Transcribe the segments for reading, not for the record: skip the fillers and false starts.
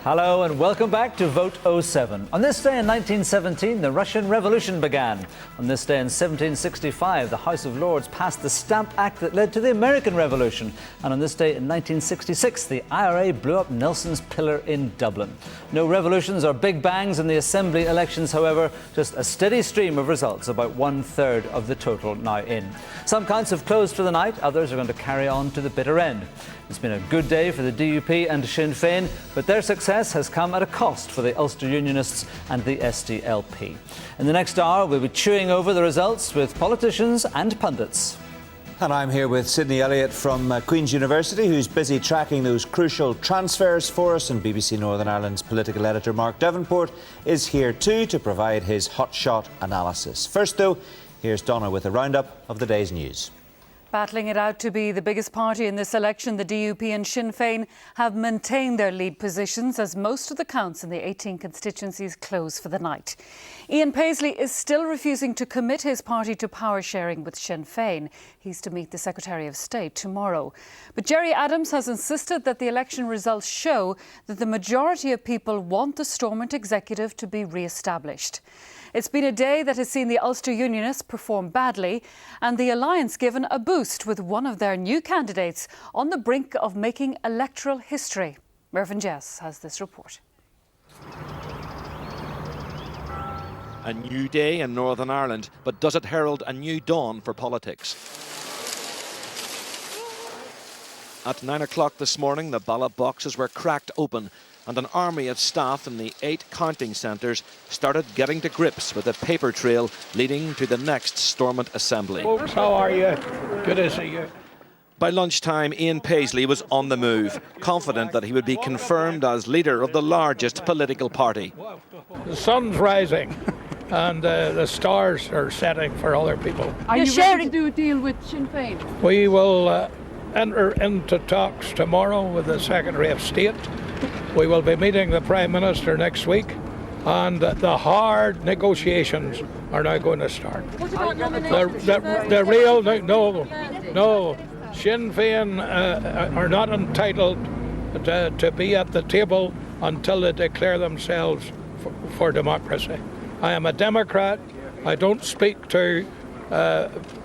Hello and welcome back to Vote 07. On this day in 1917, the Russian Revolution began. On this day in 1765, the House of Lords passed the Stamp Act that led to the American Revolution. And on this day in 1966, the IRA blew up Nelson's pillar in Dublin. No revolutions or big bangs in the Assembly elections, however, just a steady stream of results, about 1/3 of the total now in. Some counts have closed for the night, others are going to carry on to the bitter end. It's been a good day for the DUP and Sinn Féin, but their success has come at a cost for the Ulster Unionists and the SDLP. In the next hour, we'll be chewing over the results with politicians and pundits. And I'm here with Sydney Elliott from Queen's University, who's busy tracking those crucial transfers for us, and BBC Northern Ireland's political editor Mark Devenport is here too to provide his hotshot analysis. First though, here's Donna with a roundup of the day's news. Battling it out to be the biggest party in this election, the DUP and Sinn Féin have maintained their lead positions as most of the counts in the 18 constituencies close for the night. Ian Paisley is still refusing to commit his party to power sharing with Sinn Féin. He's to meet the Secretary of State tomorrow. But Gerry Adams has insisted that the election results show that the majority of people want the Stormont executive to be re-established. It's been a day that has seen the Ulster Unionists perform badly and the Alliance given a boost with one of their new candidates on the brink of making electoral history. Mervyn Jess has this report. A new day in Northern Ireland, but does it herald a new dawn for politics? At 9 o'clock this morning, the ballot boxes were cracked open and an army of staff in the 8 counting centres started getting to grips with the paper trail leading to the next Stormont Assembly. Folks, how are you? Good to see you. By lunchtime, Ian Paisley was on the move, confident that he would be confirmed as leader of the largest political party. The sun's rising and the stars are setting for other people. Are you ready to do a deal with Sinn Féin? We will enter into talks tomorrow with the Secretary of State. We will be meeting the Prime Minister next week, and the hard negotiations are now going to start. What about nominations? The real no. Sinn Féin are not entitled to be at the table until they declare themselves for democracy. I am a Democrat. I don't speak to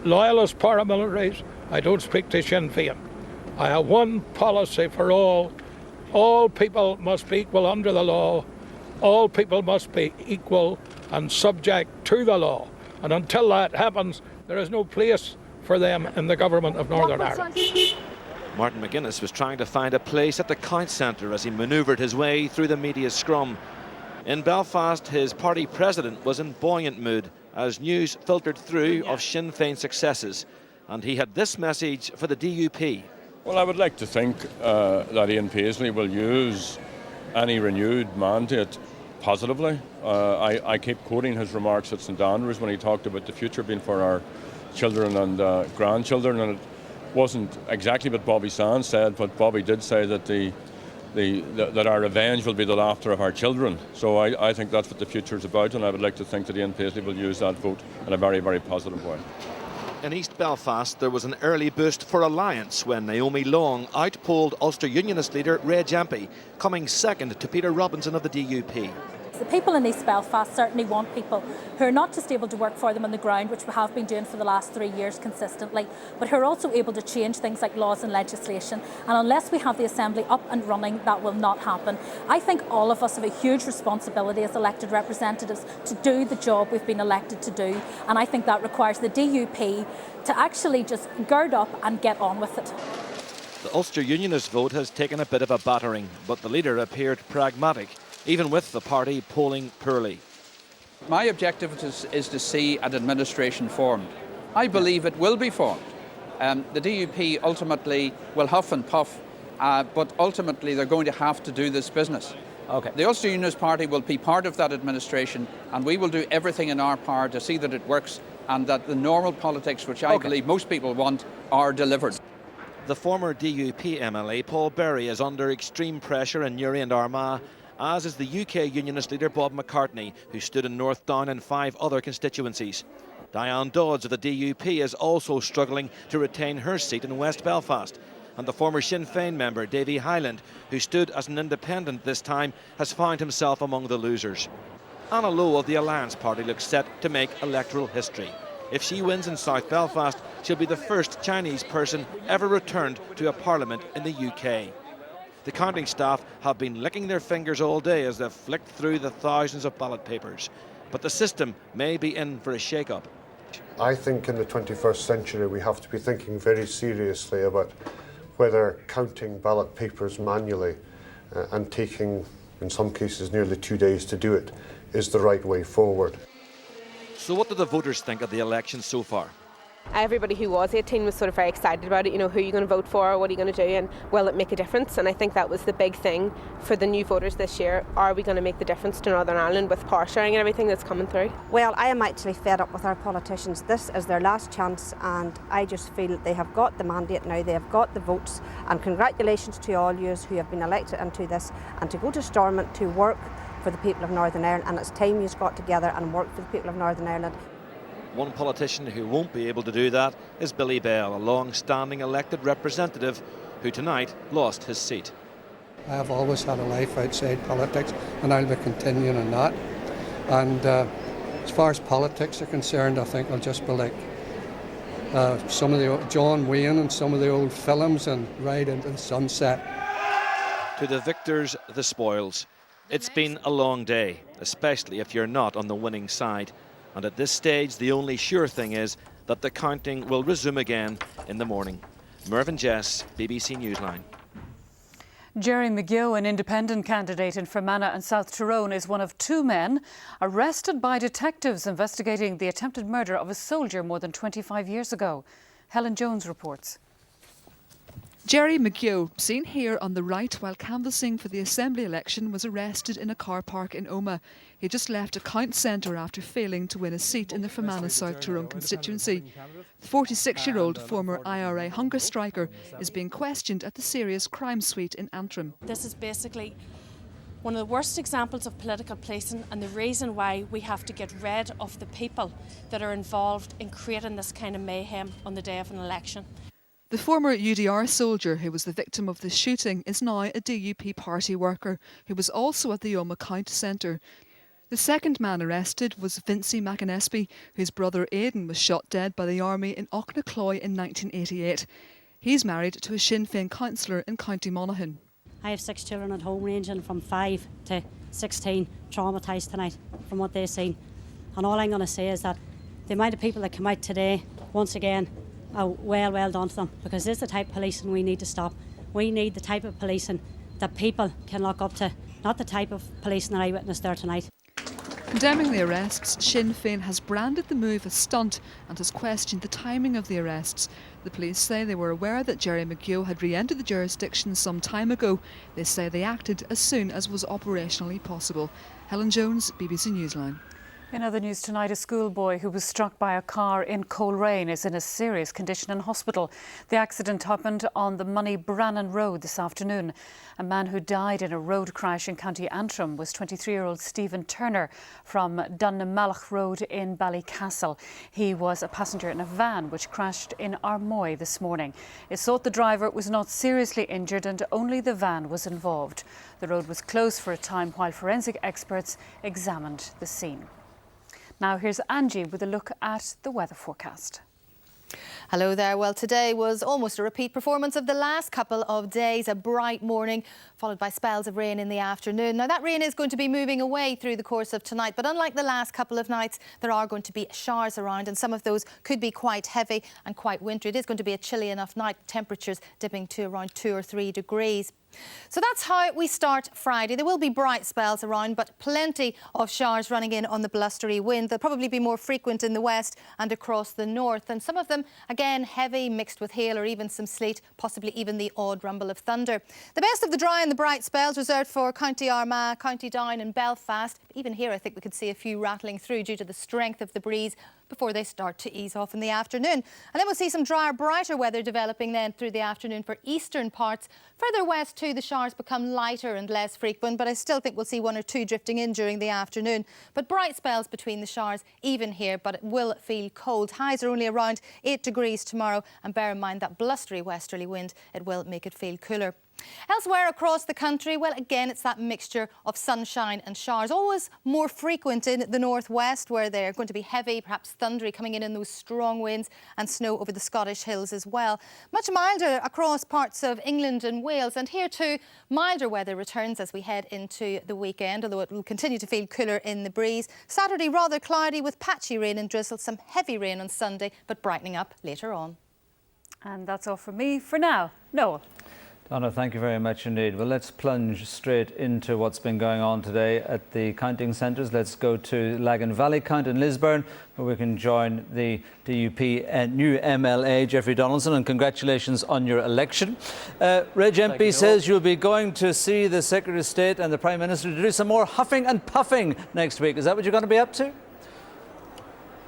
loyalist paramilitaries. I don't speak to Sinn Féin. I have one policy for all. All people must be equal under the law. All people must be equal and subject to the law. And until that happens, there is no place for them in the government of Northern Ireland. Martin McGuinness was trying to find a place at the count centre as he manoeuvred his way through the media scrum. In Belfast, his party president was in buoyant mood as news filtered through of Sinn Féin successes. And he had this message for the DUP. Well, I would like to think that Ian Paisley will use any renewed mandate positively. I keep quoting his remarks at St Andrews when he talked about the future being for our children and grandchildren, and it wasn't exactly what Bobby Sands said, but Bobby did say that that our revenge will be the laughter of our children. So I think that's what the future is about, and I would like to think that Ian Paisley will use that vote in a very, very positive way. In East Belfast, there was an early boost for Alliance when Naomi Long outpolled Ulster Unionist leader Ray Jampy, coming second to Peter Robinson of the DUP. The people in East Belfast certainly want people who are not just able to work for them on the ground, which we have been doing for the last 3 years consistently, but who are also able to change things like laws and legislation. And unless we have the Assembly up and running, that will not happen. I think all of us have a huge responsibility as elected representatives to do the job we've been elected to do. And I think that requires the DUP to actually just gird up and get on with it. The Ulster Unionist vote has taken a bit of a battering, but the leader appeared pragmatic, even with the party polling poorly. My objective is to see an administration formed. I believe it will be formed. The DUP ultimately will huff and puff, but ultimately they're going to have to do this business. Okay. The Ulster Unionist Party will be part of that administration, and we will do everything in our power to see that it works and that the normal politics, which I believe most people want, are delivered. The former DUP MLA Paul Berry is under extreme pressure in Newry and Armagh, as is the UK Unionist leader Bob McCartney, who stood in North Down and 5 other constituencies. Diane Dodds of the DUP is also struggling to retain her seat in West Belfast. and the former Sinn Féin member Davy Hyland, who stood as an independent this time, has found himself among the losers. Anna Lowe of the Alliance Party looks set to make electoral history. If she wins in South Belfast, she'll be the first Chinese person ever returned to a parliament in the UK. The counting staff have been licking their fingers all day as they've flicked through the thousands of ballot papers. But the system may be in for a shake-up. I think in the 21st century we have to be thinking very seriously about whether counting ballot papers manually and taking, in some cases, nearly 2 days to do it is the right way forward. So what do the voters think of the election so far? Everybody who was 18 was sort of very excited about it, you know, who are you going to vote for, what are you going to do, and will it make a difference? And I think that was the big thing for the new voters this year. Are we going to make the difference to Northern Ireland with power sharing and everything that's coming through? Well, I am actually fed up with our politicians. This is their last chance, and I just feel they have got the mandate now, they have got the votes, and congratulations to all yous who have been elected into this, and to go to Stormont to work for the people of Northern Ireland, and it's time you've got together and work for the people of Northern Ireland. One politician who won't be able to do that is Billy Bell, a long-standing elected representative who tonight lost his seat. I have always had a life outside politics, and I'll be continuing on that. And as far as politics are concerned, I think I'll just be like some of the John Wayne and some of the old films and ride into the sunset. To the victors, the spoils. It's been a long day, especially if you're not on the winning side. And at this stage, the only sure thing is that the counting will resume again in the morning. Mervyn Jess, BBC Newsline. Jerry McGeough, an independent candidate in Fermanagh and South Tyrone, is one of 2 men arrested by detectives investigating the attempted murder of a soldier more than 25 years ago. Helen Jones reports. Jerry McGeough, seen here on the right while canvassing for the Assembly election, was arrested in a car park in Omagh. He just left a count centre after failing to win a seat in the Fermanagh South Tyrone constituency. The 46-year-old former IRA hunger striker is being questioned at the Serious Crime Suite in Antrim. This is basically one of the worst examples of political policing, and the reason why we have to get rid of the people that are involved in creating this kind of mayhem on the day of an election. The former UDR soldier who was the victim of the shooting is now a DUP party worker who was also at the Omagh Count Centre. The second man arrested was Vincey McInespy, whose brother Aidan was shot dead by the army in Auchnacloy in 1988. He's married to a Sinn Féin councillor in County Monaghan. I have 6 children at home ranging from 5 to 16, traumatised tonight from what they've seen. And all I'm going to say is that the amount of people that come out today, once again, well done to them, because this is the type of policing we need to stop. We need the type of policing that people can look up to, not the type of policing that I witnessed there tonight. Condemning the arrests, Sinn Féin has branded the move a stunt and has questioned the timing of the arrests. The police say they were aware that Jerry McGeough had re-entered the jurisdiction some time ago. They say they acted as soon as was operationally possible. Helen Jones, BBC Newsline. In other news tonight, a schoolboy who was struck by a car in Coleraine is in a serious condition in hospital. The accident happened on the Money-Brannan Road this afternoon. A man who died in a road crash in County Antrim was 23-year-old Stephen Turner from Dunnamalach Road in Ballycastle. He was a passenger in a van which crashed in Armoy this morning. It's thought the driver was not seriously injured and only the van was involved. The road was closed for a time while forensic experts examined the scene. Now here's Angie with a look at the weather forecast. Hello there. Well, today was almost a repeat performance of the last couple of days. A bright morning followed by spells of rain in the afternoon. Now that rain is going to be moving away through the course of tonight, but unlike the last couple of nights, there are going to be showers around, and some of those could be quite heavy and quite wintry. It is going to be a chilly enough night, temperatures dipping to around 2 or 3 degrees. So that's how we start Friday. There will be bright spells around, but plenty of showers running in on the blustery wind. They'll probably be more frequent in the west and across the north, and some of them, again, heavy, mixed with hail or even some sleet, possibly even the odd rumble of thunder. The best of the dry and the bright spells reserved for County Armagh, County Down and Belfast. Even here, I think we could see a few rattling through due to the strength of the breeze before they start to ease off in the afternoon. And then we'll see some drier, brighter weather developing then through the afternoon for eastern parts. Further west too, the showers become lighter and less frequent, but I still think we'll see 1 or 2 drifting in during the afternoon. But bright spells between the showers even here, but it will feel cold. Highs are only around 8 degrees tomorrow, and bear in mind that blustery westerly wind, it will make it feel cooler. Elsewhere across the country, well, again, it's that mixture of sunshine and showers, always more frequent in the northwest, where they're going to be heavy, perhaps thundery, coming in those strong winds, and snow over the Scottish hills as well. Much milder across parts of England and Wales, and here too, milder weather returns as we head into the weekend, although it will continue to feel cooler in the breeze. Saturday, rather cloudy with patchy rain and drizzle, some heavy rain on Sunday, but brightening up later on. And that's all from me for now. Noel. Donna, thank you very much indeed. Well, let's plunge straight into what's been going on today at the counting centres. Let's go to Lagan Valley Count in Lisburn, where we can join the DUP new MLA, Jeffrey Donaldson, and congratulations on your election. Reg MP says you'll be going to see the Secretary of State and the Prime Minister to do some more huffing and puffing next week. Is that what you're going to be up to?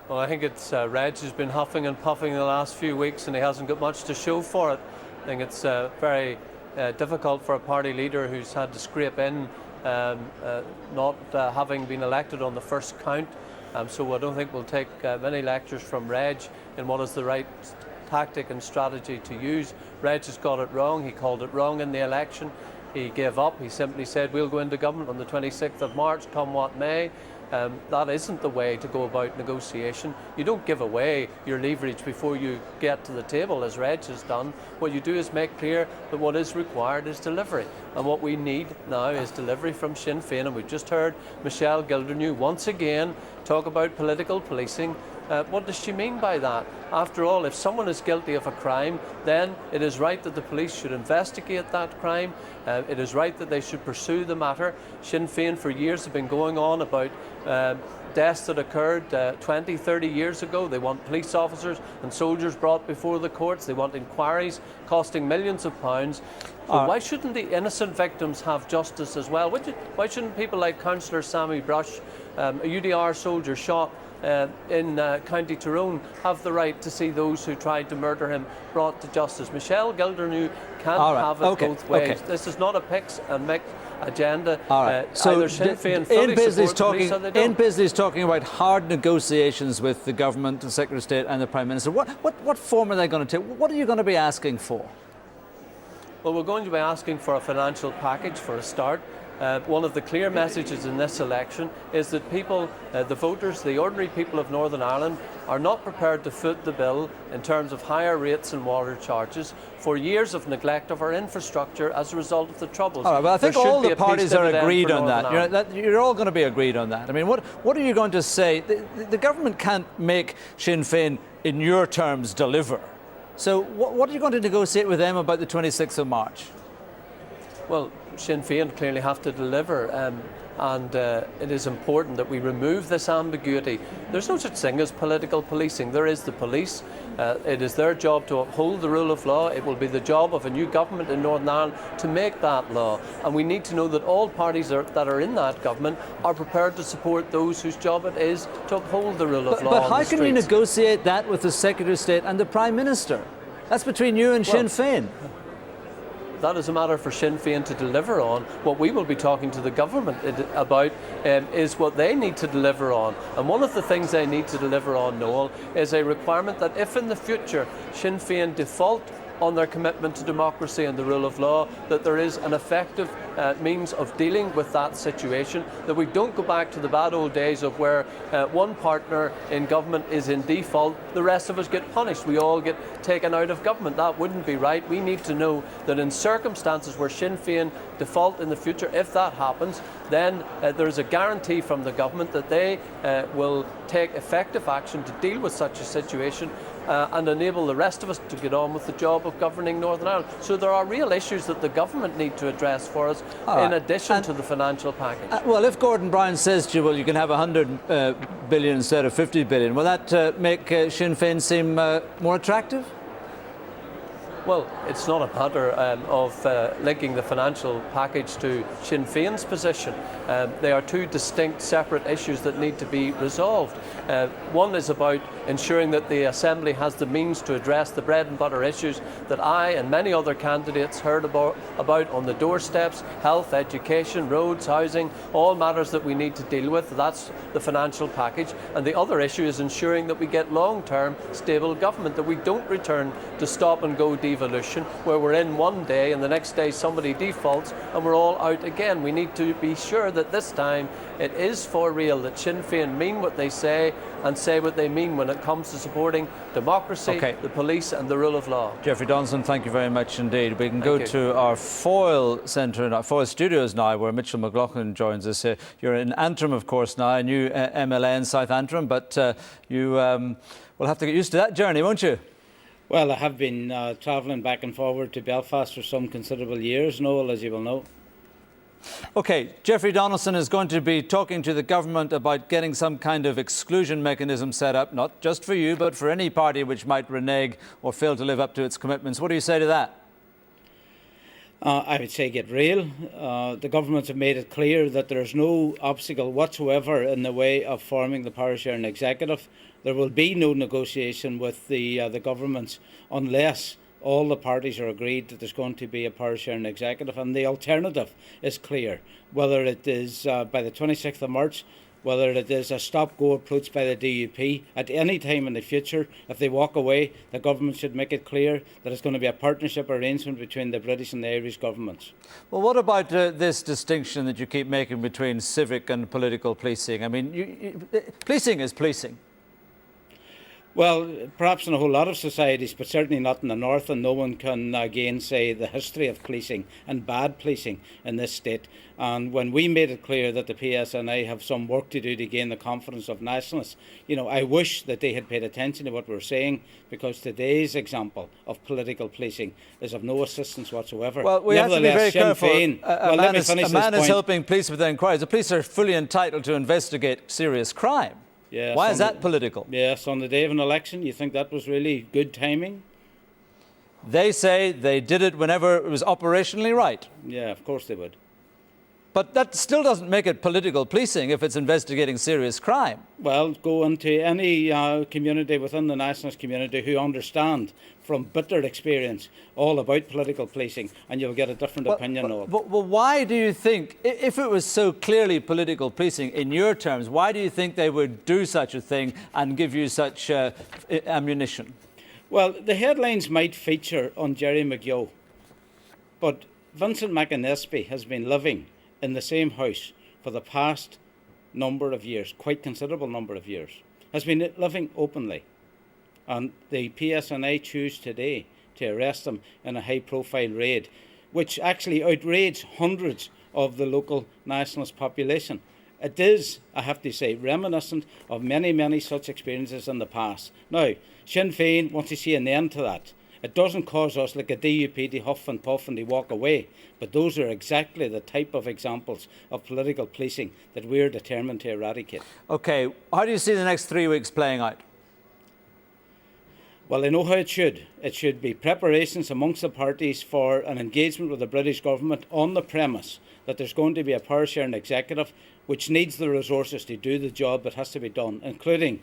Well, I think it's Reg who's been huffing and puffing the last few weeks, and he hasn't got much to show for it. I think it's very difficult for a party leader who's had to scrape in, not having been elected on the first count. So I don't think we'll take many lectures from Reg in what is the right tactic and strategy to use. Reg has got it wrong. He called it wrong in the election. He gave up. He simply said we'll go into government on the 26th of March, come what may. That isn't the way to go about negotiation. You don't give away your leverage before you get to the table, as Reg has done. What you do is make clear that what is required is delivery. And what we need now is delivery from Sinn Féin. And we've just heard Michelle Gildernew once again talk about political policing. What does she mean by that? After all, if someone is guilty of a crime, then it is right that the police should investigate that crime. It is right that they should pursue the matter. Sinn Féin for years have been going on about deaths that occurred 20, 30 years ago. They want police officers and soldiers brought before the courts. They want inquiries costing millions of pounds. But why shouldn't the innocent victims have justice as well? Why shouldn't people like Councillor Sammy Brush, a UDR soldier shot in County Tyrone, have the right to see those who tried to murder him brought to justice? Michelle Gildernew can't have it both ways. This is not a picks and mix agenda. So either Sinn Féin fully support police or they don't. Ian Paisley's talking about hard negotiations with the government, the Secretary of State and the Prime Minister. What form are they going to take? What are you going to be asking for? Well, we're going to be asking for a financial package for a start. One of the clear messages in this election is that people, the voters, the ordinary people of Northern Ireland, are not prepared to foot the bill in terms of higher rates and water charges for years of neglect of our infrastructure as a result of the Troubles. All right, well, I think all the parties are agreed on that. You're all going to be agreed on that. I mean, what are you going to say? The government can't make Sinn Féin, in your terms, deliver. So what are you going to negotiate with them about the 26th of March? Well, Sinn Féin clearly have to deliver, and it is important that we remove this ambiguity. There's no such thing as political policing. There is the police. It is their job to uphold the rule of law. It will be the job of a new government in Northern Ireland to make that law. And we need to know that all parties that are in that government are prepared to support those whose job it is to uphold the rule of law. But how can you negotiate that with the Secretary of State and the Prime Minister? That's between you and Sinn Féin. That is a matter for Sinn Féin to deliver on. What we will be talking to the government about is what they need to deliver on. And one of the things they need to deliver on, Noel, is a requirement that if in the future Sinn Féin default on their commitment to democracy and the rule of law, that there is an effective means of dealing with that situation, that we don't go back to the bad old days of where one partner in government is in default, the rest of us get punished, we all get taken out of government. That wouldn't be right. We need to know that in circumstances where Sinn Féin default in the future, if that happens, then there is a guarantee from the government that they will take effective action to deal with such a situation and enable the rest of us to get on with the job of governing Northern Ireland. So there are real issues that the government need to address for us in addition to the financial package. Well, if Gordon Brown says to you, well, you can have 100 billion instead of 50 billion, will that make Sinn Féin seem more attractive? Well, it's not a matter of linking the financial package to Sinn Féin's position. They are two distinct, separate issues that need to be resolved. One is about ensuring that the Assembly has the means to address the bread and butter issues that I and many other candidates heard about on the doorsteps: health, education, roads, housing, all matters that we need to deal with. That's the financial package. And the other issue is ensuring that we get long-term, stable government, that we don't return to stop-and-go devolution, where we're in one day and the next day somebody defaults and we're all out again. We need to be sure that this time it is for real, that Sinn Féin mean what they say and say what they mean when it comes to supporting democracy, the police and the rule of law. Jeffrey Donaldson, thank you very much indeed. We can go to our Foyle Centre, and our Foyle Studios now, where Mitchell McLaughlin joins us. You're in Antrim, of course, now, a new MLA in South Antrim, but you will have to get used to that journey, won't you? Well, I have been travelling back and forward to Belfast for some considerable years, Noel, as you will know. OK, Jeffrey Donaldson is going to be talking to the government about getting some kind of exclusion mechanism set up, not just for you, but for any party which might renege or fail to live up to its commitments. What do you say to that? I would say get real. The governments have made it clear that there is no obstacle whatsoever in the way of forming the power sharing executive. There will be no negotiation with the governments unless all the parties are agreed that there's going to be a power sharing executive, and the alternative is clear. Whether it is by the 26th of March, whether it is a stop-go approach by the DUP, at any time in the future, if they walk away, the government should make it clear that it's going to be a partnership arrangement between the British and the Irish governments. Well, what about this distinction that you keep making between civic and political policing? I mean, policing is policing. Well, perhaps in a whole lot of societies, but certainly not in the north, and no one can gainsay the history of policing and bad policing in this state. And when we made it clear that the PSNI have some work to do to gain the confidence of nationalists, you know, I wish that they had paid attention to what we're saying, because today's example of political policing is of no assistance whatsoever. Well, we have to be very careful. A man is helping police with their inquiries. The police are fully entitled to investigate serious crime. Yes, why is that political? Yes, on the day of an election, you think that was really good timing? They say they did it whenever it was operationally right. Yeah, of course they would. But that still doesn't make it political policing if it's investigating serious crime. Well, go into any community within the nationalist community who understand from bitter experience all about political policing, and you'll get a different opinion of it. Well, why do you think, if it was so clearly political policing in your terms, why do you think they would do such a thing and give you such ammunition? Well, the headlines might feature on Jerry McGeough, but Vincent McInnesby has been living in the same house for the past number of years, quite considerable number of years, has been living openly. And the PSNI choose today to arrest him in a high-profile raid, which actually outraged hundreds of the local nationalist population. It is, I have to say, reminiscent of many, many such experiences in the past. Now, Sinn Féin wants to see an end to that. It doesn't cause us, like a DUP, to huff and puff and to walk away. But those are exactly the type of examples of political policing that we're determined to eradicate. OK, how do you see the next 3 weeks playing out? Well, I know how it should. It should be preparations amongst the parties for an engagement with the British government on the premise that there's going to be a power sharing executive which needs the resources to do the job that has to be done, including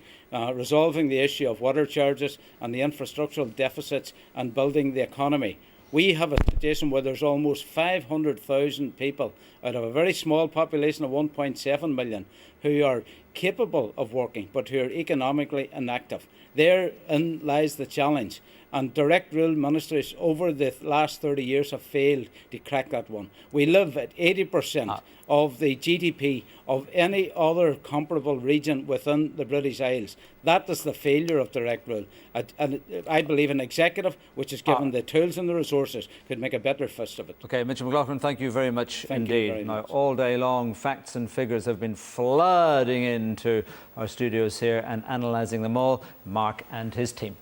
resolving the issue of water charges and the infrastructural deficits and building the economy. We have a situation where there's almost 500,000 people out of a very small population of 1.7 million who are capable of working but who are economically inactive. Therein lies the challenge. And direct rule ministers over the last 30 years have failed to crack that one. We live at 80% of the GDP of any other comparable region within the British Isles. That is the failure of direct rule. And I believe an executive which is given the tools and the resources could make a better fist of it. OK, Mitchell McLaughlin, thank you very much indeed. Thank you very much. All day long, facts and figures have been flooding into our studios here and analysing them all. Mark and his team.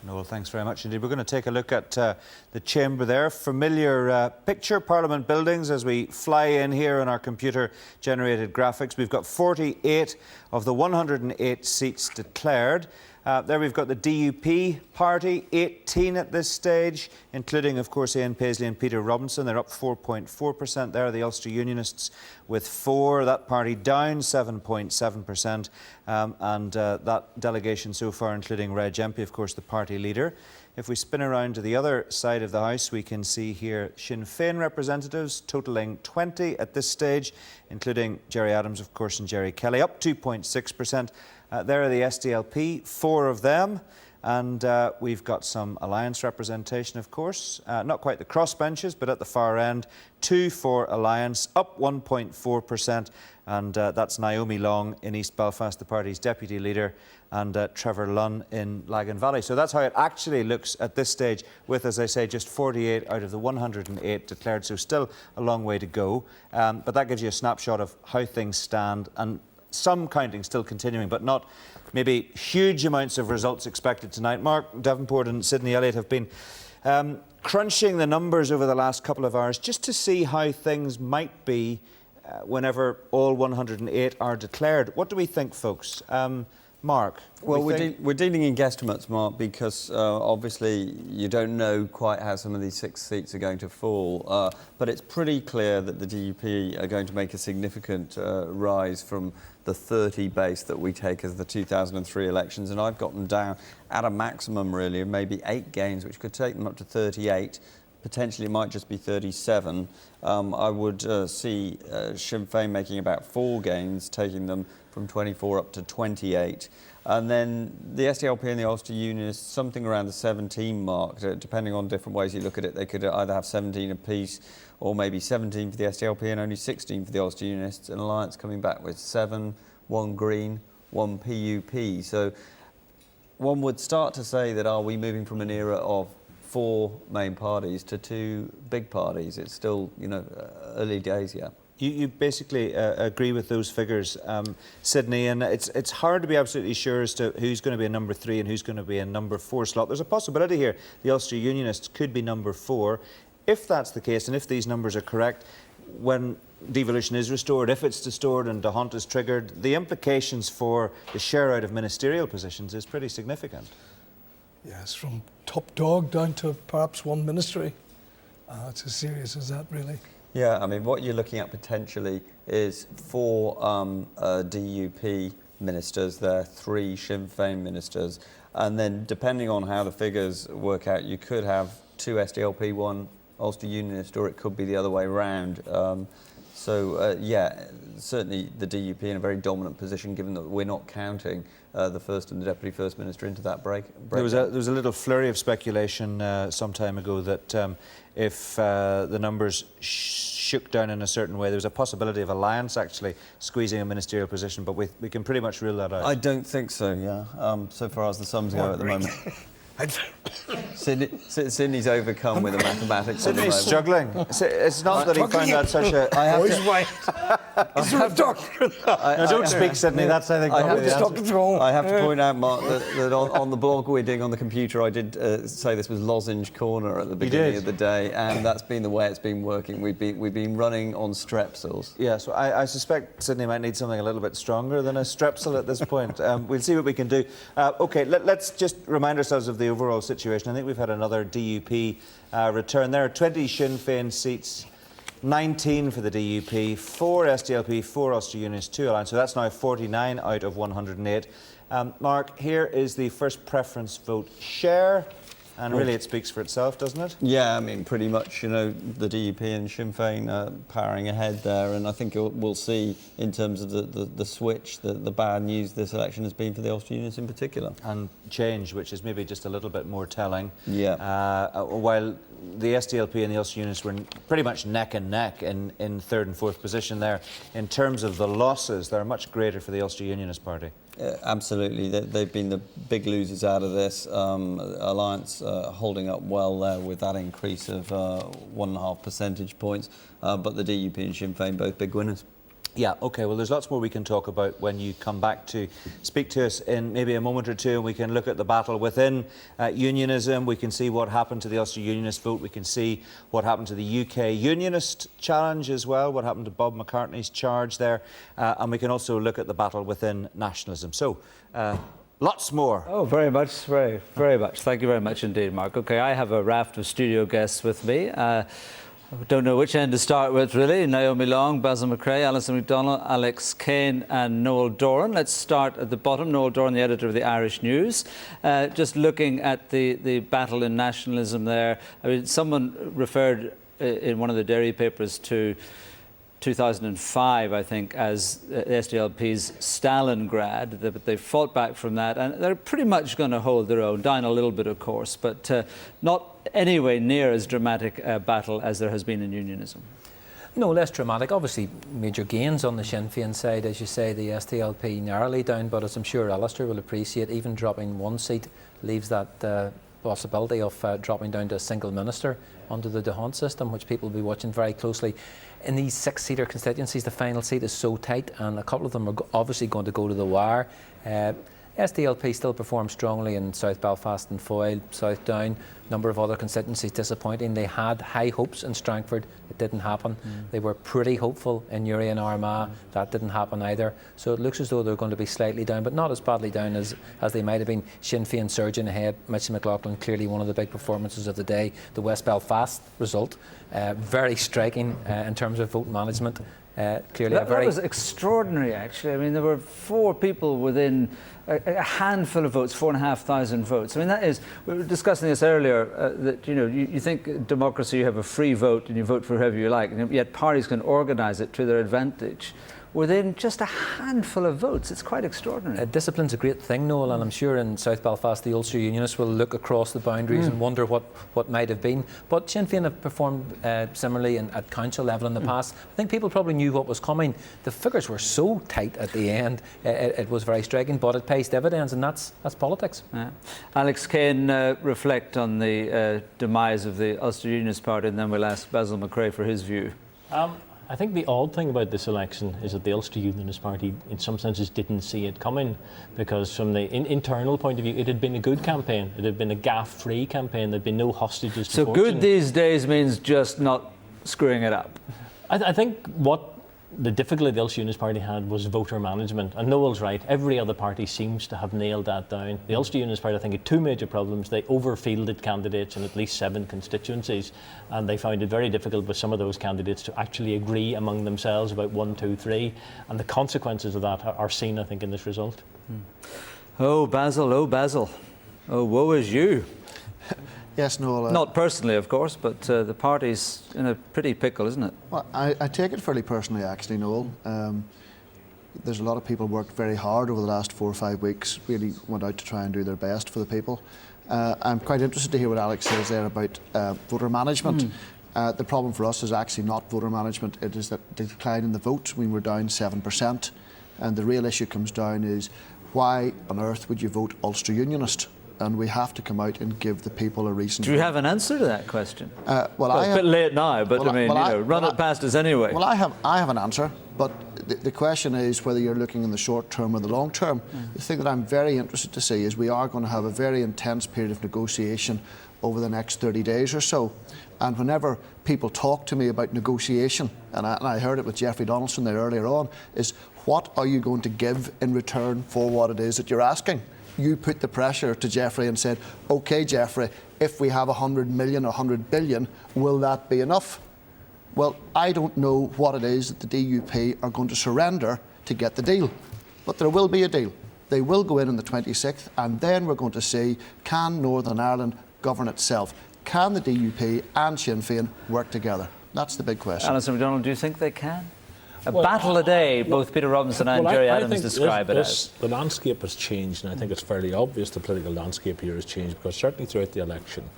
Noel, thanks very much indeed. We're going to take a look at the chamber there. Familiar picture, Parliament buildings, as we fly in here on our computer-generated graphics. We've got 48 of the 108 seats declared. There we've got the DUP party, 18 at this stage, including, of course, Ian Paisley and Peter Robinson. They're up 4.4% there. The Ulster Unionists with 4. That party down 7.7%. And that delegation so far, including Reg Empey, of course, the party leader. If we spin around to the other side of the House, we can see here Sinn Féin representatives totalling 20 at this stage, including Gerry Adams, of course, and Jerry Kelly, up 2.6%. There are the SDLP, 4 of them. And we've got some alliance representation, of course. Not quite the crossbenchers, but at the far end, 2 for Alliance, up 1.4%. And that's Naomi Long in East Belfast, the party's deputy leader, and Trevor Lunn in Lagan Valley. So that's how it actually looks at this stage, with, as I say, just 48 out of the 108 declared. So still a long way to go. But that gives you a snapshot of how things stand, and some counting still continuing, but not maybe huge amounts of results expected tonight. Mark Devenport and Sydney Elliott have been crunching the numbers over the last couple of hours just to see how things might be whenever all 108 are declared. What do we think, folks? Mark? Well, we're dealing in guesstimates, Mark, because obviously you don't know quite how some of these 6 seats are going to fall. But it's pretty clear that the DUP are going to make a significant rise from the 30 base that we take as the 2003 elections. And I've got them down at a maximum, really, of maybe 8 gains, which could take them up to 38. Potentially it might just be 37. I would see Sinn Féin making about 4 gains, taking them from 24 up to 28. And then the SDLP and the Ulster Unionists, something around the 17 mark, depending on different ways you look at it. They could either have 17 apiece, or maybe 17 for the SDLP and only 16 for the Ulster Unionists. An alliance coming back with 7, 1 Green, 1 PUP. So one would start to say that, are we moving from an era of 4 main parties to 2 big parties? It's still, early days yet. You basically agree with those figures, Sydney, and it's hard to be absolutely sure as to who's going to be a number 3 and who's going to be a number 4 slot. There's a possibility here the Ulster Unionists could be number 4. If that's the case, and if these numbers are correct, when devolution is restored, if it's restored and DeHunt is triggered, the implications for the share out of ministerial positions is pretty significant. Yes, from top dog down to perhaps 1 ministry. It's as serious as that, really. Yeah, I mean, what you're looking at potentially is 4 DUP ministers, there are 3 Sinn Féin ministers, and then depending on how the figures work out, you could have 2 SDLP, 1 Ulster Unionist, or it could be the other way round. Yeah, certainly the DUP in a very dominant position, given that we're not counting the First and the Deputy First Minister into that break. There was a little flurry of speculation some time ago that if the numbers shook down in a certain way, there was a possibility of Alliance actually squeezing a ministerial position, but we can pretty much rule that out. I don't think so, yeah, so far as the sums go at the moment. Sydney's overcome with the mathematics. Sydney's struggling. It's not that he found that such a... Don't speak, Sydney. That's, I think, I have to point out, Mark, that on the blog we're doing on the computer, I did say this was Lozenge Corner at the beginning of the day, and that's been the way it's been working. We've been running on strepsils. Yeah, so I suspect Sydney might need something a little bit stronger than a strepsil at this point. We'll see what we can do. OK, let's just remind ourselves of the overall situation. I think we've had another DUP return. There are 20 Sinn Féin seats, 19 for the DUP, 4 SDLP, 4 Ulster Unionists, 2 Alliance. So that's now 49 out of 108. Mark, here is the first preference vote share. And really it speaks for itself, doesn't it? Yeah, I mean, pretty much, the DUP and Sinn Féin powering ahead there, and I think we'll see in terms of the switch, the bad news this election has been for the Ulster Unionists in particular. And change, which is maybe just a little bit more telling. Yeah. While the SDLP and the Ulster Unionists were pretty much neck and neck in 3rd and 4th position there, in terms of the losses, they're much greater for the Ulster Unionist Party. Absolutely. They've been the big losers out of this. Alliance holding up well there with that increase of 1.5 percentage points, but the DUP and Sinn Féin both big winners. Yeah, OK, well, there's lots more we can talk about when you come back to speak to us in maybe a moment or two, and we can look at the battle within unionism. We can see what happened to the Ulster Unionist vote. We can see what happened to the UK Unionist challenge as well, what happened to Bob McCartney's charge there. And we can also look at the battle within nationalism. So, Lots more. Oh, very much, very much. Thank you very much indeed, Mark. OK, I have a raft of studio guests with me. I don't know which end to start with, really. Naomi Long, Basil McRae, Alison McDonnell, Alex Kane and Noel Doran. Let's start at the bottom. Noel Doran, the editor of the Irish News. Just looking at the battle in nationalism there. I mean, someone referred in one of the Derry papers to 2005, I think, as the SDLP's Stalingrad, but they fought back from that, and they're pretty much going to hold their own, down a little bit, of course, but not anywhere near as dramatic a battle as there has been in unionism. No, less dramatic. Obviously, major gains on the Sinn Féin side, as you say, the SDLP narrowly down, but as I'm sure Alistair will appreciate, even dropping one seat leaves that possibility of dropping down to a single minister under the D'Hondt system, which people will be watching very closely. In these 6-seater constituencies, the final seat is so tight, and a couple of them are obviously going to go to the wire. SDLP still performs strongly in South Belfast and Foyle, South Down. A number of other constituencies disappointing. They had high hopes in Strangford. It didn't happen. They were pretty hopeful in Newry and Armagh. That didn't happen either. So it looks as though they're going to be slightly down, but not as badly down as they might have been. Sinn Féin surging ahead. Mitchell McLaughlin, clearly one of the big performances of the day. The West Belfast result, very striking in terms of vote management. Clearly that was extraordinary, actually. I mean, there were 4 people within a handful of votes, 4,500 votes. I mean, that is, we were discussing this earlier, that, you know, you think democracy, you have a free vote and you vote for whoever you like, and yet parties can organise it to their advantage within just a handful of votes. It's quite extraordinary. Discipline's a great thing, Noel, and I'm sure in South Belfast the Ulster Unionists will look across the boundaries and wonder what might have been. But Sinn Féin have performed similarly at council level in the past. I think people probably knew what was coming. The figures were so tight at the end, it was very striking, but it pays dividends, and that's politics. Yeah. Alex Kane, reflect on the demise of the Ulster Unionist Party, and then we'll ask Basil McRae for his view. I think the odd thing about this election is that the Ulster Unionist Party in some senses didn't see it coming, because from the internal point of view it had been a good campaign, it had been a gaff-free campaign, there had been no hostages to fortune. So good these days means just not screwing it up. I think what the difficulty the Ulster Unionist Party had was voter management, and Noel's right, every other party seems to have nailed that down. The Ulster Unionist Party, I think, had 2 major problems. They overfielded candidates in at least 7 constituencies, and they found it very difficult with some of those candidates to actually agree among themselves about 1, 2, 3, and the consequences of that are seen, I think, in this result. Oh, Basil, oh, woe is you. Yes, Noel. Not personally, of course, but the party's in a pretty pickle, isn't it? Well, I take it fairly personally, actually, Noel. There's a lot of people worked very hard over the last 4 or 5 weeks, really went out to try and do their best for the people. I'm quite interested to hear what Alex says there about voter management. The problem for us is actually not voter management, it is that decline in the vote. We were down 7%, and the real issue comes down is why on earth would you vote Ulster Unionist? And we have to come out and give the people a reason. Do you have an answer to that question? Well, it's a bit late now, but I mean, run it past us anyway. Well, I have an answer, but the question is whether you're looking in the short term or the long term. The thing that I'm very interested to see is we are going to have a very intense period of negotiation over the next 30 days or so. And whenever people talk to me about negotiation, and I heard it with Jeffrey Donaldson there earlier on, is what are you going to give in return for what it is that you're asking? You put the pressure to Jeffrey and said, OK, Jeffrey, if we have 100 million or 100 billion, will that be enough? Well, I don't know what it is that the DUP are going to surrender to get the deal. But there will be a deal. They will go in on the 26th, and then we're going to see, can Northern Ireland govern itself? Can the DUP and Sinn Féin work together? That's the big question. Alison McDonnell, do you think they can? A battle a day, both Peter Robinson and Jerry Adams describe it as. The landscape has changed, and I think it's fairly obvious the political landscape here has changed, because certainly throughout the election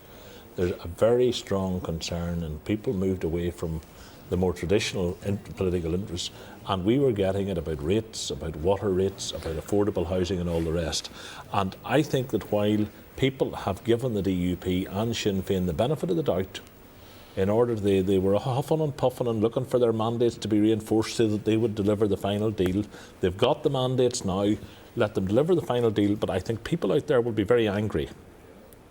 there's a very strong concern, and people moved away from the more traditional political interests, and we were getting it about rates, about water rates, about affordable housing and all the rest. And I think that while people have given the DUP and Sinn Féin the benefit of the doubt, in order they were huffing and puffing and looking for their mandates to be reinforced so that they would deliver the final deal. They've got the mandates now, let them deliver the final deal, but I think people out there will be very angry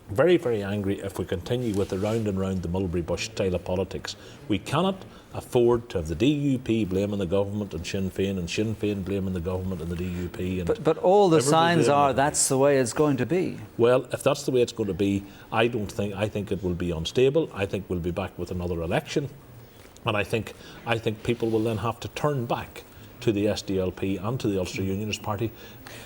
very, very angry if we continue with the round and round the Mulberry Bush style of politics. We cannot afford to have the DUP blaming the government and Sinn Féin blaming the government and the DUP. And but all the signs are that's the way it's going to be. Well, if that's the way it's going to be, I think it will be unstable. I think we'll be back with another election. And I think people will then have to turn back to the SDLP and to the Ulster Unionist Party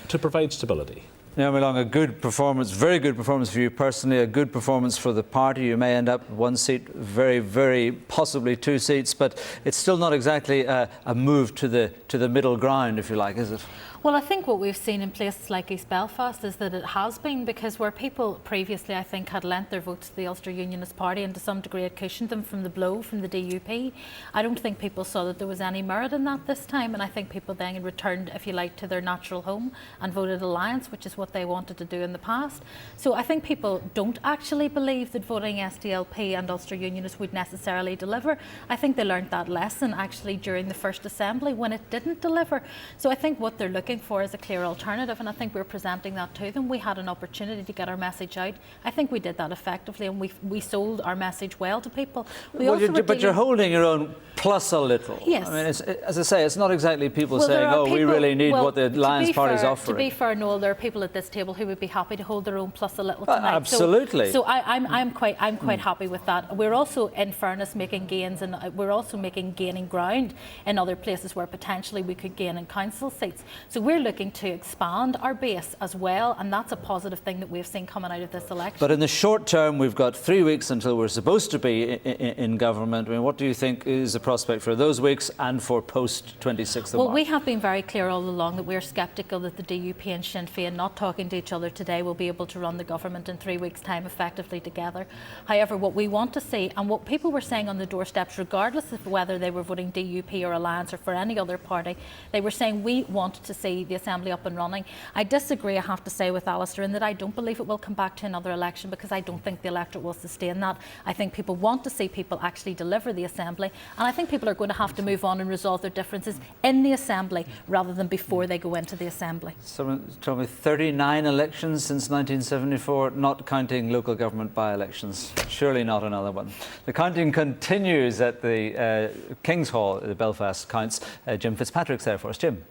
to provide stability. Naomi Long, a good performance, very good performance for you personally, a good performance for the party. You may end up one seat, very, very possibly 2 seats, but it's still not exactly a move to the middle ground, if you like, is it? Well, I think what we've seen in places like East Belfast is that it has been, because where people previously, I think, had lent their votes to the Ulster Unionist Party and to some degree had cushioned them from the blow from the DUP, I don't think people saw that there was any merit in that this time, and I think people then returned, if you like, to their natural home and voted Alliance, which is what they wanted to do in the past. So I think people don't actually believe that voting SDLP and Ulster Unionists would necessarily deliver. I think they learned that lesson actually during the first Assembly when it didn't deliver. So I think what they're looking for is a clear alternative, and I think we're presenting that to them. We had an opportunity to get our message out. I think we did that effectively, and we sold our message well to people. But you're holding your own plus a little. Yes. I mean, as I say, it's not exactly people saying, oh, we really need what the Alliance Party's offering. To be fair, Noel, there are people at this table who would be happy to hold their own plus a little tonight. Absolutely. So I'm quite happy with that. We're also, in fairness, making gains, and we're also gaining ground in other places where potentially we could gain in council seats. So we're looking to expand our base as well, and that's a positive thing that we've seen coming out of this election. But in the short term, we've got 3 weeks until we're supposed to be in government. I mean, what do you think is the prospect for those weeks and for post 26th of March? Well, we have been very clear all along that we're sceptical that the DUP and Sinn Féin, not talking to each other today, will be able to run the government in 3 weeks' time effectively together. However, what we want to see, and what people were saying on the doorsteps, regardless of whether they were voting DUP or Alliance or for any other party, they were saying we want to see the Assembly up and running. I disagree, I have to say, with Alistair in that I don't believe it will come back to another election, because I don't think the electorate will sustain that. I think people want to see people actually deliver the Assembly, and I think people are going to have to move on and resolve their differences in the Assembly rather than before they go into the Assembly. Someone told me 39 elections since 1974, not counting local government by-elections. Surely not another one. The counting continues at the King's Hall, the Belfast counts. Jim Fitzpatrick's there for us. Jim.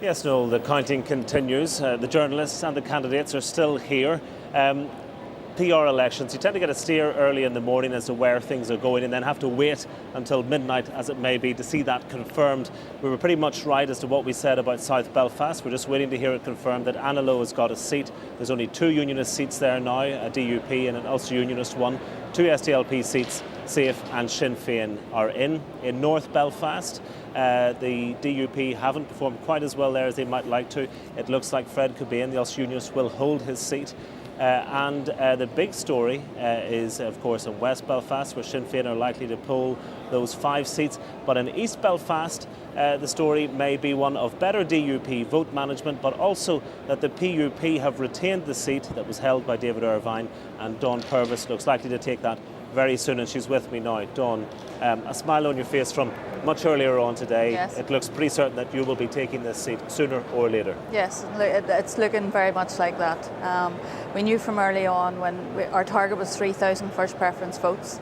Yes, Noel, the counting continues. The journalists and the candidates are still here. PR elections, you tend to get a steer early in the morning as to where things are going, and then have to wait until midnight, as it may be, to see that confirmed. We were pretty much right as to what we said about South Belfast. We're just waiting to hear it confirmed that Anna Lowe has got a seat. There's only 2 Unionist seats there now, a DUP and an Ulster Unionist one. 2 SDLP seats, SAFE and Sinn Féin are in. In North Belfast, the DUP haven't performed quite as well there as they might like to. It looks like Fred Cobain, the Ulster Unionist, will hold his seat. And the big story is, of course, in West Belfast, where Sinn Féin are likely to pull those 5 seats. But in East Belfast, the story may be one of better DUP vote management, but also that the PUP have retained the seat that was held by David Irvine, and Dawn Purvis looks likely to take that very soon, and she's with me now. Dawn, a smile on your face from much earlier on today. Yes. It looks pretty certain that you will be taking this seat sooner or later. Yes, it's looking very much like that. We knew from early on when our target was 3,000 first preference votes.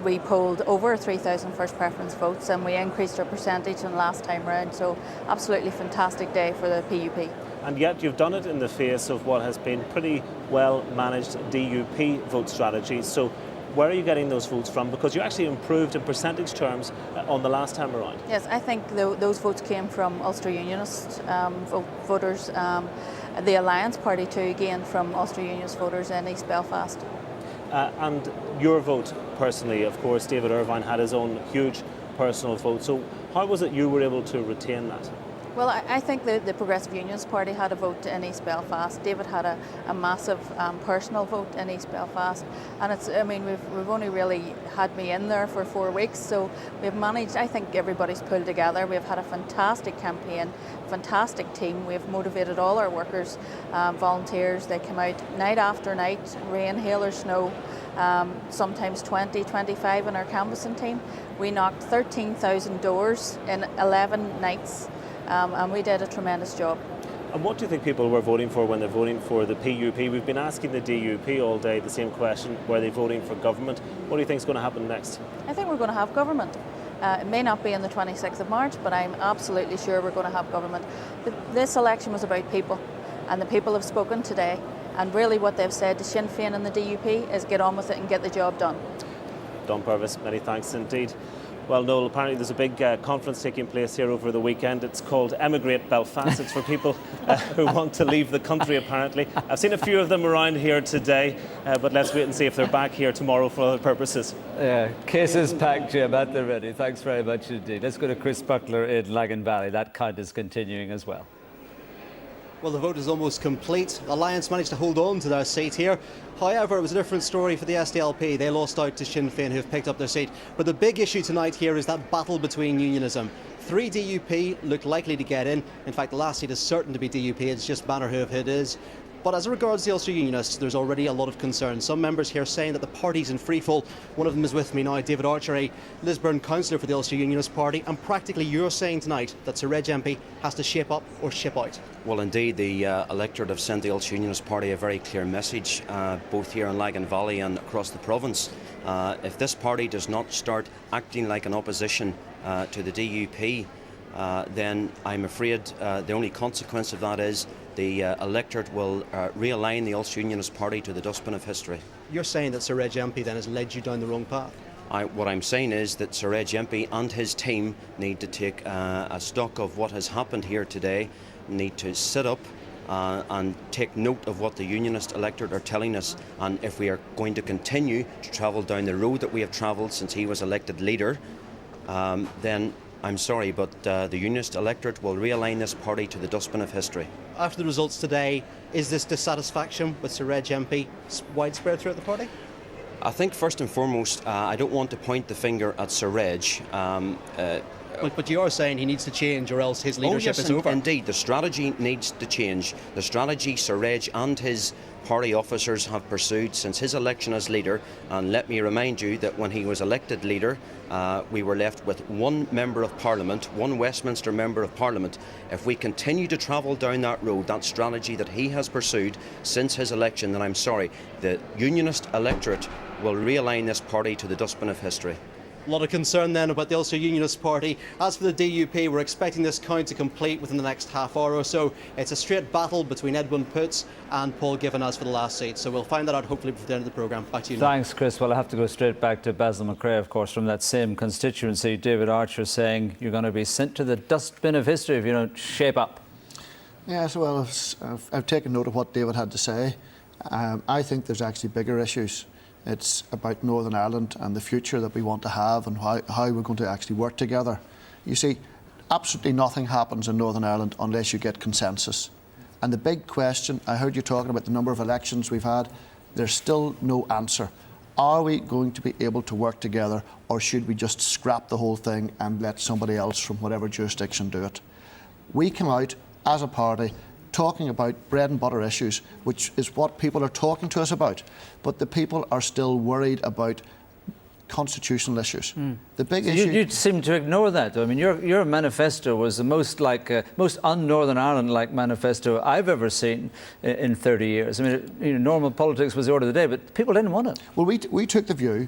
We polled over 3,000 first preference votes, and we increased our percentage in the last time round. So absolutely fantastic day for the PUP. And yet you've done it in the face of what has been pretty well managed DUP vote strategy. So where are you getting those votes from? Because you actually improved in percentage terms on the last time around. Yes, I think those votes came from Ulster Unionist voters. The Alliance Party too, again, from Ulster Unionist voters in East Belfast. And your vote personally, of course, David Irvine had his own huge personal vote. So how was it you were able to retain that? Well, I think the Progressive Unionist Party had a vote in East Belfast. David had a massive personal vote in East Belfast, and we've only really had me in there for 4 weeks, so we've managed. I think everybody's pulled together. We've had a fantastic campaign, fantastic team. We've motivated all our workers, volunteers. They come out night after night, rain, hail or snow. Sometimes 20, 25 in our canvassing team. We knocked 13,000 doors in 11 nights. And we did a tremendous job. And what do you think people were voting for when they're voting for the PUP? We've been asking the DUP all day the same question, were they voting for government? What do you think is going to happen next? I think we're going to have government. It may not be on the 26th of March, but I'm absolutely sure we're going to have government. This election was about people, and the people have spoken today. And really what they've said to Sinn Féin and the DUP is get on with it and get the job done. Don Purvis, many thanks indeed. Well, Noel, apparently there's a big conference taking place here over the weekend. It's called Emigrate Belfast. It's for people who want to leave the country, apparently. I've seen a few of them around here today, but let's wait and see if they're back here tomorrow for other purposes. Yeah, cases packed, Jim, at the ready. Thanks very much indeed. Let's go to Chris Butler in Lagan Valley. That count is continuing as well. Well, the vote is almost complete. Alliance managed to hold on to their seat here. However, it was a different story for the SDLP. They lost out to Sinn Féin, who have picked up their seat. But the big issue tonight here is that battle between unionism. 3 DUP look likely to get in. In fact, the last seat is certain to be DUP. It's just a matter who it is. But as regards the Ulster Unionists, there's already a lot of concern. Some members here saying that the party's in freefall. One of them is with me now, David Archer, a Lisburn councillor for the Ulster Unionist Party. And practically you're saying tonight that Sir Reg MP has to shape up or ship out. Well, indeed, the electorate have sent the Ulster Unionist Party a very clear message, both here in Lagan Valley and across the province. If this party does not start acting like an opposition to the DUP, then I'm afraid the only consequence of that is the electorate will realign the Ulster Unionist Party to the dustbin of history. You're saying that Sir Reg MP then has led you down the wrong path? What I'm saying is that Sir Reg MP and his team need to take a stock of what has happened here today, need to sit up and take note of what the Unionist electorate are telling us. And if we are going to continue to travel down the road that we have travelled since he was elected leader, then I'm sorry, but the Unionist electorate will realign this party to the dustbin of history. After the results today, is this dissatisfaction with Sir Reg MP widespread throughout the party? I think first and foremost, I don't want to point the finger at Sir Reg. But you are saying he needs to change or else his leadership is over. Indeed, the strategy needs to change. The strategy Sir Reg and his party officers have pursued since his election as leader, and let me remind you that when he was elected leader, we were left with one Member of Parliament, one Westminster Member of Parliament. If we continue to travel down that road, that strategy that he has pursued since his election, then I'm sorry, the Unionist electorate will realign this party to the dustbin of history. A lot of concern then about the Ulster Unionist Party. As for the DUP, we're expecting this count to complete within the next half hour or so. It's a straight battle between Edwin Poots and Paul Given as for the last seat. So we'll find that out hopefully before the end of the programme. Back to you, Noel. Thanks, Chris. Well, I have to go straight back to Basil McRae, of course, from that same constituency. David Archer saying you're going to be sent to the dustbin of history if you don't shape up. Yes, well, I've taken note of what David had to say. I think there's actually bigger issues. It's about Northern Ireland and the future that we want to have and how we're going to actually work together. You see, absolutely nothing happens in Northern Ireland unless you get consensus. And the big question, I heard you talking about the number of elections we've had, there's still no answer. Are we going to be able to work together, or should we just scrap the whole thing and let somebody else from whatever jurisdiction do it? We come out as a party talking about bread and butter issues, which is what people are talking to us about. But the people are still worried about constitutional issues. The big issue... You seem to ignore that. I mean, your manifesto was the most un-Northern Ireland-like manifesto I've ever seen in 30 years. I mean, normal politics was the order of the day, but people didn't want it. Well, we took the view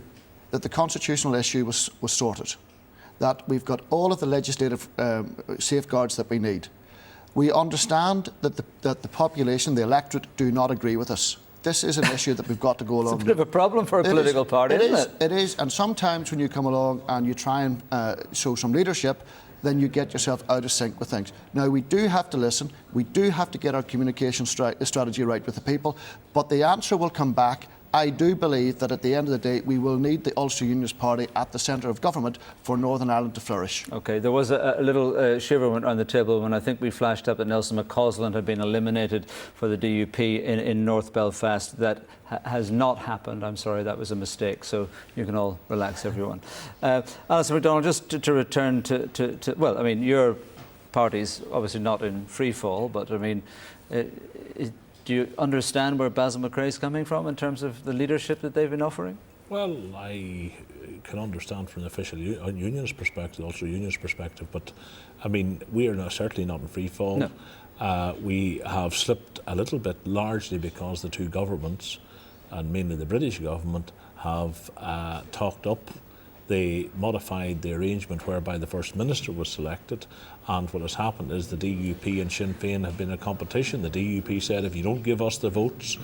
that the constitutional issue was sorted, that we've got all of the legislative safeguards that we need. We understand that the population, the electorate, do not agree with us. This is an issue that we've got to go along with. It's a bit of a problem for a political party, isn't it? It is, and sometimes when you come along and you try and show some leadership, then you get yourself out of sync with things. Now, we do have to listen, we do have to get our communication strategy right with the people, but the answer will come back. I do believe that at the end of the day, we will need the Ulster Unionist Party at the centre of government for Northern Ireland to flourish. OK, there was a little shiver went around the table when I think we flashed up that Nelson McCausland had been eliminated for the DUP in North Belfast. That has not happened. I'm sorry, that was a mistake. So you can all relax, everyone. Alison MacDonald, just to return to well, I mean, your party's obviously not in free fall, but I mean, do you understand where Basil McRae is coming from in terms of the leadership that they've been offering? Well, I can understand from the official unionist perspective, also unionist perspective, but I mean, we are certainly not in free fall. No. We have slipped a little bit, largely because the two governments, and mainly the British government, have talked up. They modified the arrangement whereby the First Minister was selected, and what has happened is the DUP and Sinn Féin have been in a competition. The DUP said, if you don't give us the votes,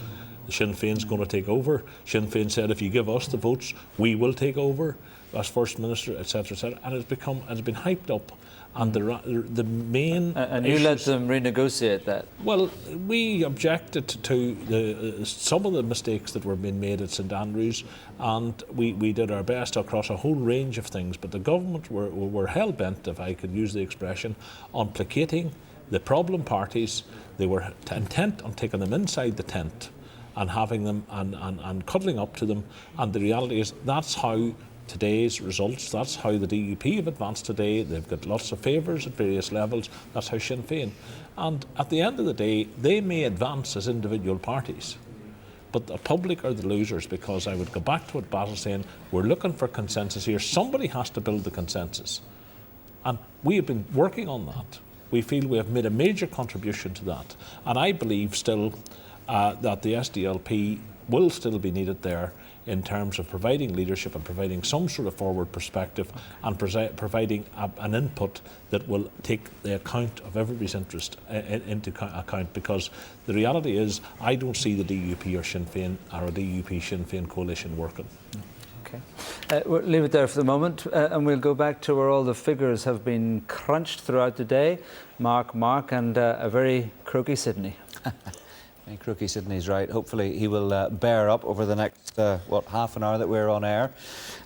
Sinn Féin's going to take over. Sinn Féin said, if you give us the votes, we will take over as First Minister, etc., and it's been hyped up. And the main and you let them renegotiate that. Well, we objected to some of the mistakes that were being made at St Andrews, and we did our best across a whole range of things. But the government were hell bent, if I could use the expression, on placating the problem parties. They were intent on taking them inside the tent and having them and cuddling up to them. And the reality is that's how today's results, that's how the DUP have advanced today. They've got lots of favours at various levels. That's how Sinn Féin. And at the end of the day, they may advance as individual parties, but the public are the losers, because I would go back to what Basil's saying, we're looking for consensus here. Somebody has to build the consensus. And we have been working on that. We feel we have made a major contribution to that. And I believe still that the SDLP will still be needed there in terms of providing leadership and providing some sort of forward perspective and providing an input that will take the account of everybody's interest into account, because the reality is I don't see the DUP or Sinn Féin or a DUP Sinn Féin coalition working. Okay. We'll leave it there for the moment, and we'll go back to where all the figures have been crunched throughout the day. Mark, and a very croaky Sydney. Crookie Sydney's right. Hopefully he will bear up over the next, half an hour that we're on air.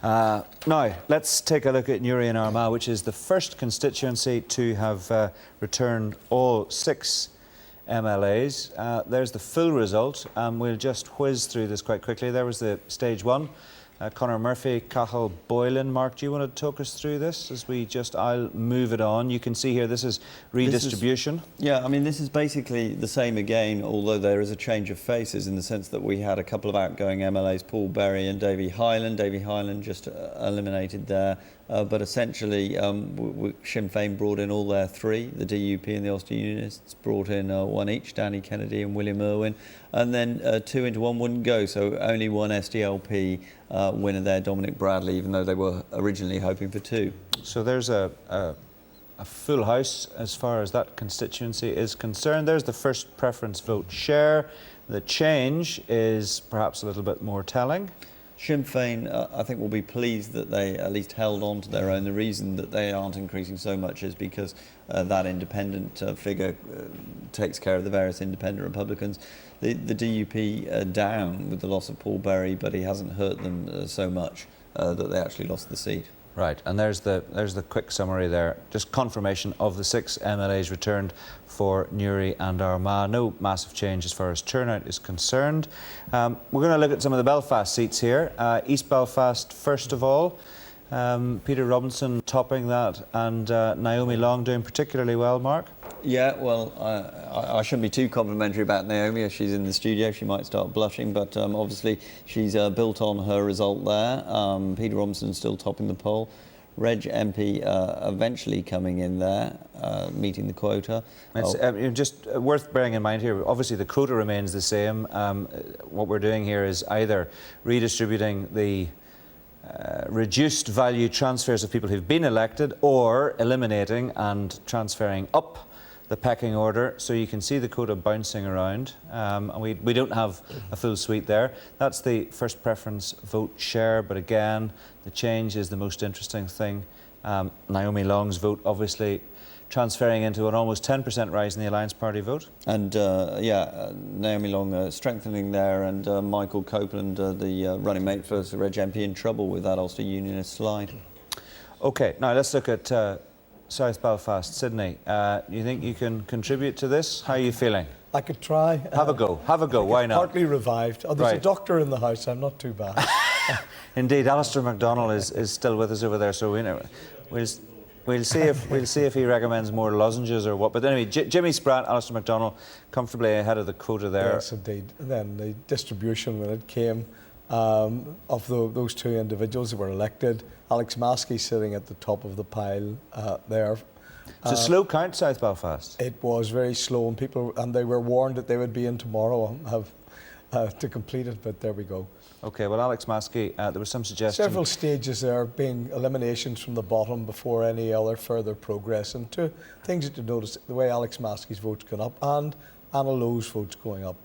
Now, let's take a look at Newry and Armagh, which is the first constituency to have returned all 6 MLAs. There's the full result. We'll just whiz through this quite quickly. There was the stage 1. Conor Murphy, Cathal Boylan. Mark, do you want to talk us through this as I'll move it on. You can see here this is redistribution. I mean, this is basically the same again, although there is a change of faces in the sense that we had a couple of outgoing MLAs, Paul Berry and Davy Hyland. Davy Hyland just eliminated there. But essentially, Sinn Féin brought in all their 3. The DUP and the Ulster Unionists brought in 1 each, Danny Kennedy and William Irwin. And then 2 into 1 wouldn't go, so only 1 SDLP winner there, Dominic Bradley, even though they were originally hoping for 2. So there's a full house as far as that constituency is concerned. There's the first preference vote share. The change is perhaps a little bit more telling. Sinn Féin, I think, will be pleased that they at least held on to their own. The reason that they aren't increasing so much is because that independent figure takes care of the various independent Republicans. The DUP down with the loss of Paul Berry, but he hasn't hurt them so much that they actually lost the seat. Right, and there's the quick summary there. Just confirmation of the 6 MLAs returned for Newry and Armagh. No massive change as far as turnout is concerned. We're going to look at some of the Belfast seats here. East Belfast, first of all. Peter Robinson topping that, and Naomi Long doing particularly well, Mark? Yeah, well, I shouldn't be too complimentary about Naomi. If she's in the studio, she might start blushing, but obviously she's built on her result there. Peter Robinson still topping the poll. Reg MP eventually coming in there, meeting the quota. It's just worth bearing in mind here, obviously the quota remains the same. What we're doing here is either redistributing the reduced value transfers of people who've been elected, or eliminating and transferring up the pecking order, so you can see the quota bouncing around, and we don't have a full suite there. That's the first preference vote share, but again, the change is the most interesting thing. Naomi Long's vote obviously transferring into an almost 10% rise in the Alliance Party vote. And Naomi Long strengthening there, and Michael Copeland, the running mate for Reg MP, in trouble with that Ulster Unionist slide. OK, now let's look at South Belfast, Sydney. You think you can contribute to this? How are you feeling? I could try. Have a go, why not? Partly revived. Oh, there's a doctor in the house, I'm not too bad. Indeed, Alistair MacDonald is still with us over there, so we'll see if he recommends more lozenges or what. But anyway, Jimmy Spratt, Alistair MacDonald, comfortably ahead of the quota there. Yes, indeed. And then the distribution, when it came, those two individuals that were elected. Alex Maskey sitting at the top of the pile there. It's a slow count, South Belfast. It was very slow, and they were warned that they would be in tomorrow to complete it, but there we go. Okay, well, Alex Maskey, there was some suggestion. Several stages there, being eliminations from the bottom before any other further progress. And two things that you notice, the way Alex Maskey's vote's gone up and Anna Lowe's vote's going up.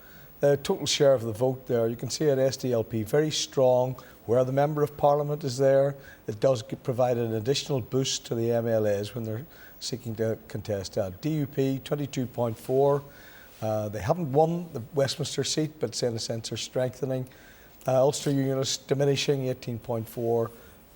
The total share of the vote there, you can see at SDLP, very strong, where the Member of Parliament is there. It does provide an additional boost to the MLAs when they're seeking to contest that. DUP, 22.4. They haven't won the Westminster seat, but in a sense are strengthening. Ulster Unionists diminishing, 18.4.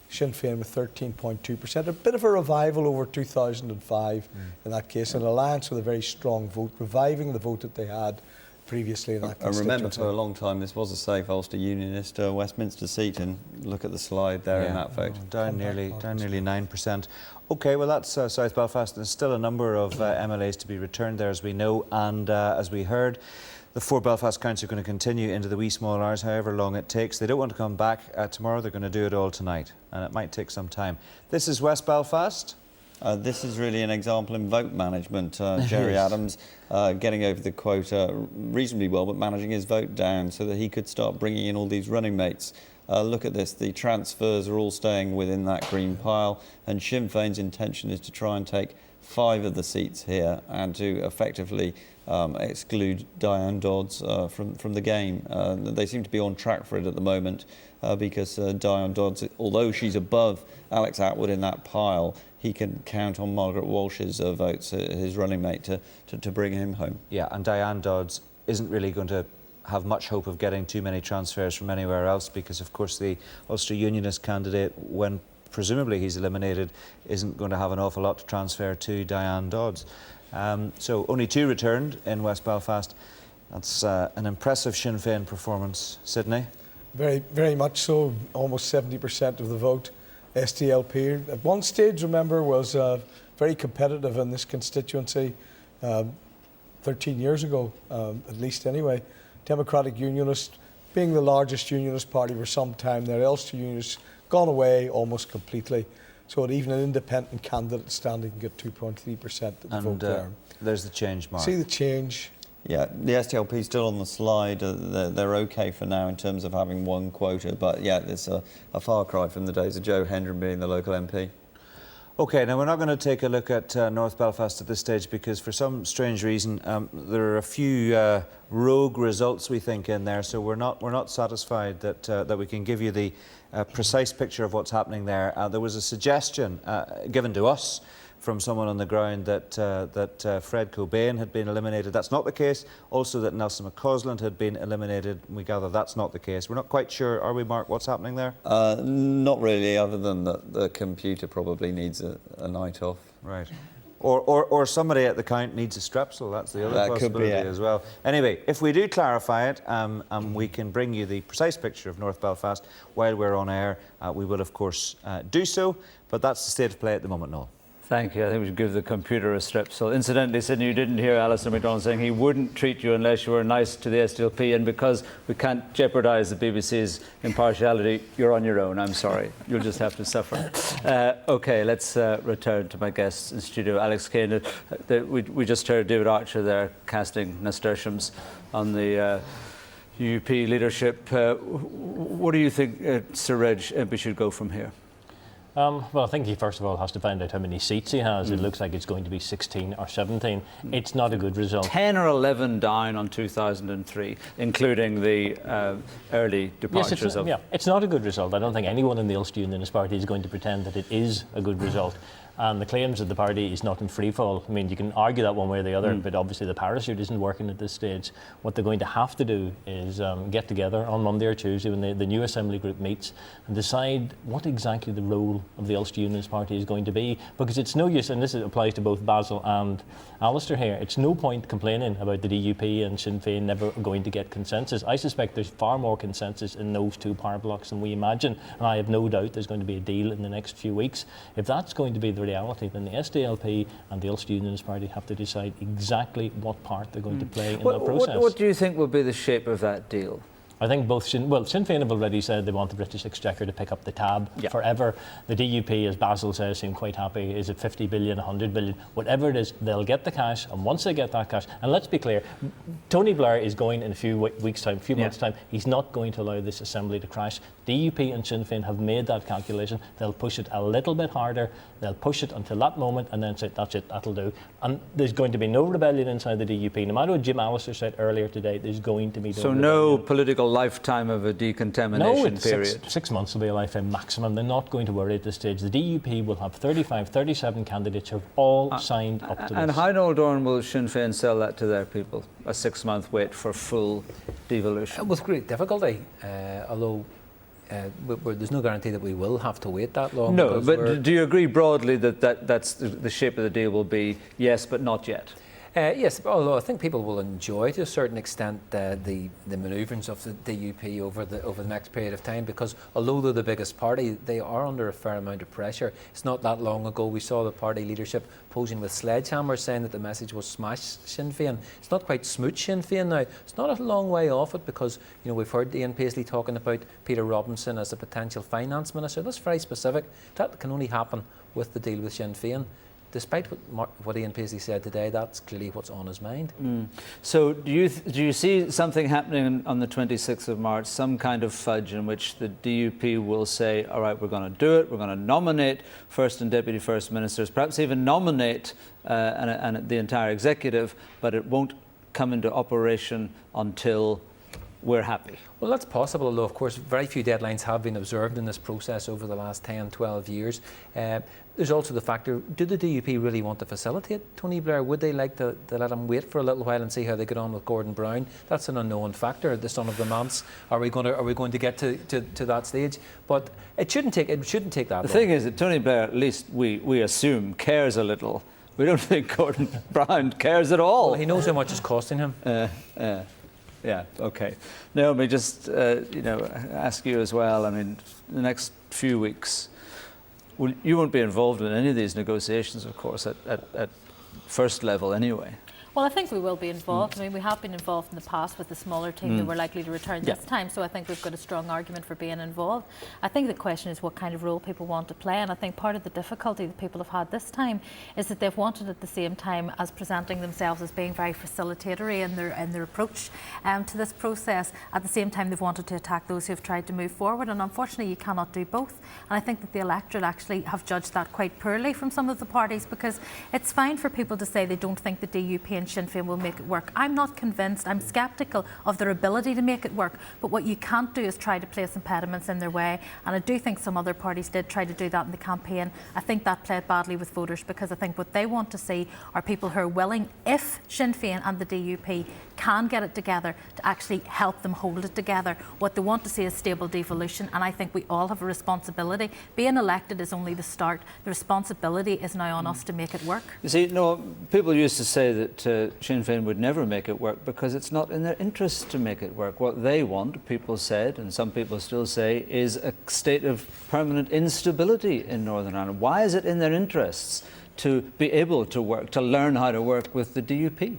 Sinn Féin with 13.2%. A bit of a revival over 2005 in that case. An alliance with a very strong vote, reviving the vote that they had previously in that constituency. I remember for a long time this was a safe Ulster Unionist Westminster seat, and look at the slide there in that vote. Down nearly 9%. Okay, well that's South Belfast. There's still a number of MLAs to be returned there, as we know, and as we heard, the 4 Belfast counts are going to continue into the wee small hours, however long it takes. They don't want to come back tomorrow. They're going to do it all tonight, and it might take some time. This is West Belfast. This is really an example in vote management. Jerry Adams getting over the quota reasonably well, but managing his vote down so that he could start bringing in all these running mates. Look at this, the transfers are all staying within that green pile, and Sinn Féin's intention is to try and take 5 of the seats here and to effectively exclude Diane Dodds from the game. They seem to be on track for it at the moment because Diane Dodds, although she's above Alex Atwood in that pile, he can count on Margaret Walsh's votes, his running mate, to bring him home. Yeah, and Diane Dodds isn't really going to have much hope of getting too many transfers from anywhere else because, of course, the Ulster Unionist candidate, when presumably he's eliminated, isn't going to have an awful lot to transfer to Diane Dodds. So only 2 returned in West Belfast. That's an impressive Sinn Féin performance. Sydney? Very, very much so. Almost 70% of the vote. SDLP at one stage, remember, was very competitive in this constituency 13 years ago, at least anyway. Democratic Unionists being the largest unionist party for some time there. Ulster Unionists gone away almost completely. So that even an independent candidate standing can get 2.3% of the vote there. There's the change, Mark. See the change. Yeah, the SDLP is still on the slide. They're okay for now in terms of having 1 quota, but yeah, it's a far cry from the days of Joe Hendren being the local MP. Okay, now we're not going to take a look at North Belfast at this stage because for some strange reason there are a few rogue results, we think, in there, so we're not satisfied that we can give you the precise picture of what's happening there. There was a suggestion given to us from someone on the ground that Fred Cobain had been eliminated. That's not the case. Also that Nelson McCausland had been eliminated. We gather that's not the case. We're not quite sure, are we, Mark, what's happening there? Not really, other than that the computer probably needs a night off. Right. Or somebody at the count needs a strepsil. That's the other possibility as well. Anyway, if we do clarify it, we can bring you the precise picture of North Belfast while we're on air. We will, of course, do so. But that's the state of play at the moment, Noel. Thank you. I think we should give the computer a strepsil. Incidentally, Sydney, you didn't hear Alistair MacDonald saying he wouldn't treat you unless you were nice to the SDLP, and because we can't jeopardise the BBC's impartiality, you're on your own. I'm sorry. You'll just have to suffer. OK, let's return to my guests in studio. Alex Kane, we just heard David Archer there casting nasturtiums on the UUP leadership. What do you think Sir Reg MP should go from here? Well, I think he first of all has to find out how many seats he has. It looks like it's going to be 16 or 17. It's not a good result. 10 or 11 down on 2003, including the early departures of... Yeah, it's not a good result. I don't think anyone in the Ulster Unionist Party is going to pretend that it is a good result. And the claims of the party is not in free fall. I mean, you can argue that one way or the other, but obviously the parachute isn't working at this stage. What they're going to have to do is get together on Monday or Tuesday when the new Assembly group meets and decide what exactly the role of the Ulster Unionist Party is going to be. Because it's no use, and this applies to both Basil and Alistair here, it's no point complaining about the DUP and Sinn Féin never going to get consensus. I suspect there's far more consensus in those 2 power blocks than we imagine, and I have no doubt there's going to be a deal in the next few weeks. If that's going to be the reality, then the SDLP and the Ulster Unionist Party have to decide exactly what part they're going to play in that process. What do you think will be the shape of that deal? I think both Sinn Féin have already said they want the British Exchequer to pick up the tab forever. The DUP, as Basil says, seem quite happy. Is it 50 billion, 100 billion? Whatever it is, they'll get the cash, and once they get that cash, and let's be clear, Tony Blair is going in a few weeks' time, a few months' time. He's not going to allow this assembly to crash. DUP and Sinn Féin have made that calculation. They'll push it a little bit harder. They'll push it until that moment, and then say, that's it, that'll do. And there's going to be no rebellion inside the DUP. No matter what Jim Allister said earlier today, there's going to be no rebellion. No political lifetime of a decontamination period. Six months will be a lifetime maximum. They're not going to worry at this stage. The DUP will have 35, 37 candidates who have all signed up to this. And how, Noel Doran, will Sinn Féin sell that to their people? A 6-month wait for full devolution? With great difficulty, although there's no guarantee that we will have to wait that long. No, but do you agree broadly that that's the shape of the deal will be yes, but not yet? Yes, although I think people will enjoy to a certain extent the manoeuvrings of the DUP over the next period of time, because although they're the biggest party, they are under a fair amount of pressure. It's not that long ago we saw the party leadership posing with sledgehammers saying that the message was smash Sinn Féin. It's not quite smooch Sinn Féin now. It's not a long way off it, because we've heard Ian Paisley talking about Peter Robinson as a potential finance minister. That's very specific. That can only happen with the deal with Sinn Féin. Despite what Ian Paisley said today, that's clearly what's on his mind. So do you see something happening on the 26th of March, some kind of fudge in which the DUP will say, all right, we're going to do it, we're going to nominate First and Deputy First Ministers, perhaps even nominate and the entire executive, but it won't come into operation until we're happy? Well, that's possible, although of course very few deadlines have been observed in this process over the last 10, 12 years. There's also the factor, do the DUP really want to facilitate Tony Blair? Would they like to let him wait for a little while and see how they get on with Gordon Brown? That's an unknown factor, the son of the manse. Are we going to get to that stage? But it shouldn't take that long. The thing is that Tony Blair, at least we assume, cares a little. We don't think Gordon Brown cares at all. Well, he knows how much it's costing him. Yeah, okay. Now, let me just ask you as well. I mean, the next few weeks, you won't be involved in any of these negotiations, of course, at first level anyway. Well, I think we will be involved. I mean, we have been involved in the past with the smaller team that we're likely to return this time, so I think we've got a strong argument for being involved. I think the question is what kind of role people want to play, and I think part of the difficulty that people have had this time is that they've wanted at the same time as presenting themselves as being very facilitatory in their approach to this process. At the same time, they've wanted to attack those who have tried to move forward, and unfortunately you cannot do both. And I think that the electorate actually have judged that quite poorly from some of the parties, because it's fine for people to say they don't think the DUP and Sinn Féin will make it work. I'm not convinced. I'm sceptical of their ability to make it work. But what you can't do is try to place impediments in their way. And I do think some other parties did try to do that in the campaign. I think that played badly with voters, because I think what they want to see are people who are willing, if Sinn Féin and the DUP can get it together, to actually help them hold it together. What they want to see is stable devolution, and I think we all have a responsibility. Being elected is only the start. The responsibility is now on us to make it work. You see, no, people used to say that Sinn Féin would never make it work because it's not in their interest to make it work. What they want, people said, and some people still say, is a state of permanent instability in Northern Ireland. Why is it in their interests to be able to work, to learn how to work with the DUP?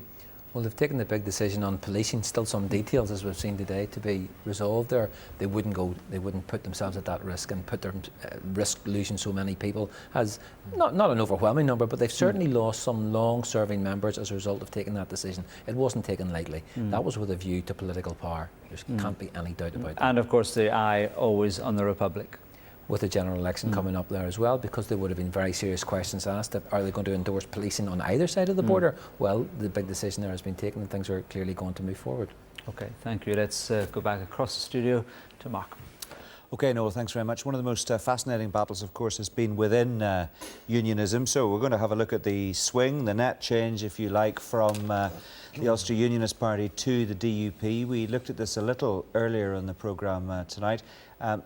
Well, they've taken the big decision on policing, still some details, as we've seen today, to be resolved there. They wouldn't put themselves at that risk and put their risk losing so many people as, not an overwhelming number, but they've certainly lost some long-serving members as a result of taking that decision. It wasn't taken lightly. That was with a view to political power. There can't be any doubt about that. And of course the eye always on the Republic. With the general election coming up there as well, because there would have been very serious questions asked. Are they going to endorse policing on either side of the border? Well, the big decision there has been taken and things are clearly going to move forward. Okay, thank you. Let's go back across the studio to Mark. Okay, Noel, thanks very much. One of the most fascinating battles, of course, has been within unionism. So we're going to have a look at the swing, the net change, if you like, from the Ulster Unionist Party to the DUP. We looked at this a little earlier in the programme tonight.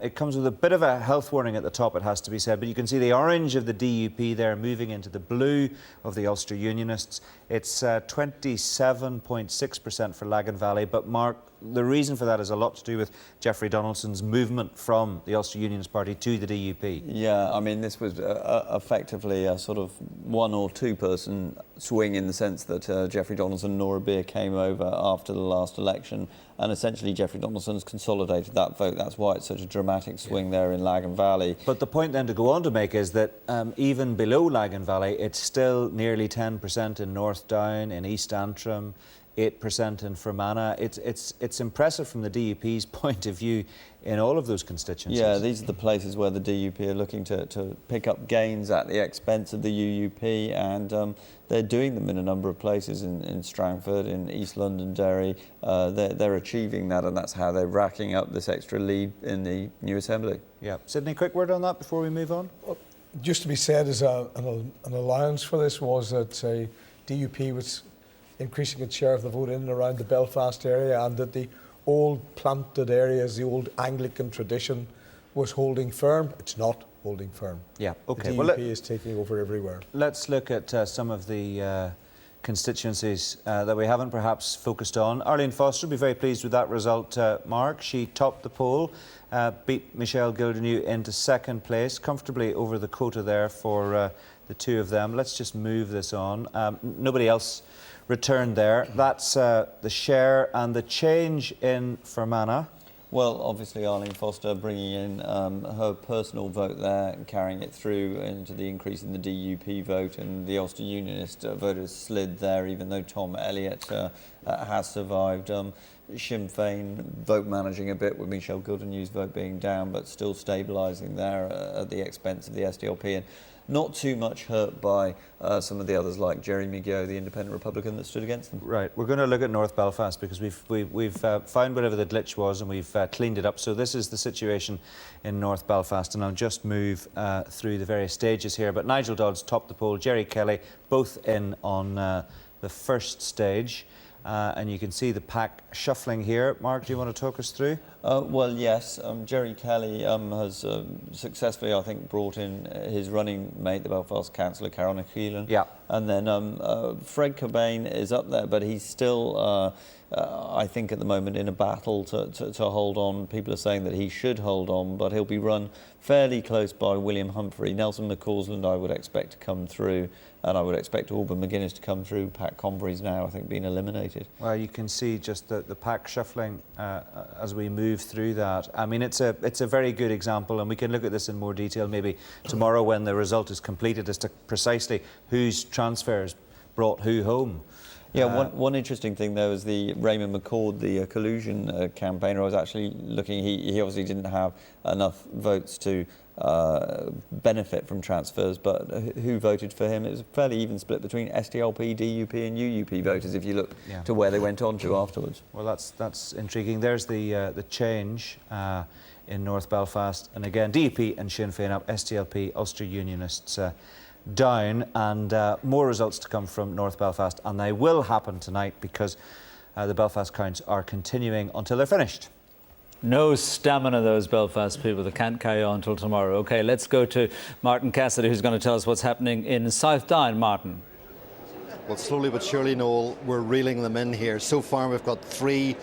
It comes with a bit of a health warning at the top, it has to be said, but you can see the orange of the DUP there moving into the blue of the Ulster Unionists. It's 27.6% for Lagan Valley, but Mark, the reason for that is a lot to do with Jeffrey Donaldson's movement from the Ulster Unionist Party to the DUP. Yeah, I mean, this was effectively a sort of one or two person swing in the sense that Jeffrey Donaldson and Nora Beer came over after the last election, and essentially Jeffrey Donaldson's consolidated that vote. That's why it's such a dramatic swing there in Lagan Valley. But the point then to go on to make is that even below Lagan Valley, it's still nearly 10% in North Down, in East Antrim, 8% in Fermanagh. It's impressive from the DUP's point of view in all of those constituencies. Yeah, these are the places where the DUP are looking to pick up gains at the expense of the UUP, and they're doing them in a number of places in Strangford, in East Londonderry. They're achieving that, and that's how they're racking up this extra lead in the new Assembly. Yeah. Sydney, quick word on that before we move on? Well, just to be said as an allowance for this was that DUP was increasing its share of the vote in and around the Belfast area, and that the old planted areas, the old Anglican tradition, was holding firm. It's not holding firm. Yeah, okay. The DUP is taking over everywhere. Let's look at some of the constituencies that we haven't perhaps focused on. Arlene Foster will be very pleased with that result, Mark. She topped the poll, beat Michelle Gildernew into second place, comfortably over the quota there for the two of them. Let's just move this on. Nobody else returned there. That's the share and the change in Fermanagh. Well, obviously Arlene Foster bringing in her personal vote there and carrying it through into the increase in the DUP vote, and the Ulster Unionist voters slid there, even though Tom Elliott has survived. Sinn Féin vote managing a bit with Michelle Gildenew's vote being down, but still stabilising there at the expense of the SDLP. And not too much hurt by some of the others like Jerry McGeoch, the independent Republican that stood against them. Right, we're going to look at North Belfast because we've found whatever the glitch was and we've cleaned it up. So this is the situation in North Belfast, and I'll just move through the various stages here. But Nigel Dodds topped the poll, Jerry Kelly both in on the first stage. And you can see the pack shuffling here. Mark, do you want to talk us through? Well, yes. Jerry Kelly has successfully, I think, brought in his running mate, the Belfast councillor, Carol Keelan. Yeah. And then Fred Cobain is up there, but he's still, I think, at the moment in a battle to hold on. People are saying that he should hold on, but he'll be run fairly close by William Humphrey. Nelson McCausland, I would expect to come through, and I would expect Alban McGuinness to come through. Pat Convery's now, I think, being eliminated. Well, you can see just the pack shuffling as we move through that. I mean, it's a very good example, and we can look at this in more detail maybe tomorrow when the result is completed as to precisely whose transfers brought who home. Yeah, one interesting thing though is the Raymond McCord, the collusion campaigner. I was actually looking, he obviously didn't have enough votes to benefit from transfers, but who voted for him? It was a fairly even split between SDLP, DUP and UUP voters if you look to where they went on to afterwards. Well, that's intriguing. There's the change in North Belfast, and again DUP and Sinn Féin up, SDLP, Ulster Unionists down, and more results to come from North Belfast, and they will happen tonight because the Belfast counts are continuing until they're finished. No stamina, those Belfast people. They can't carry on until tomorrow. OK, let's go to Martin Cassidy, who's going to tell us what's happening in South Down. Martin. Well, slowly but surely, Noel, we're reeling them in here. So far, we've got three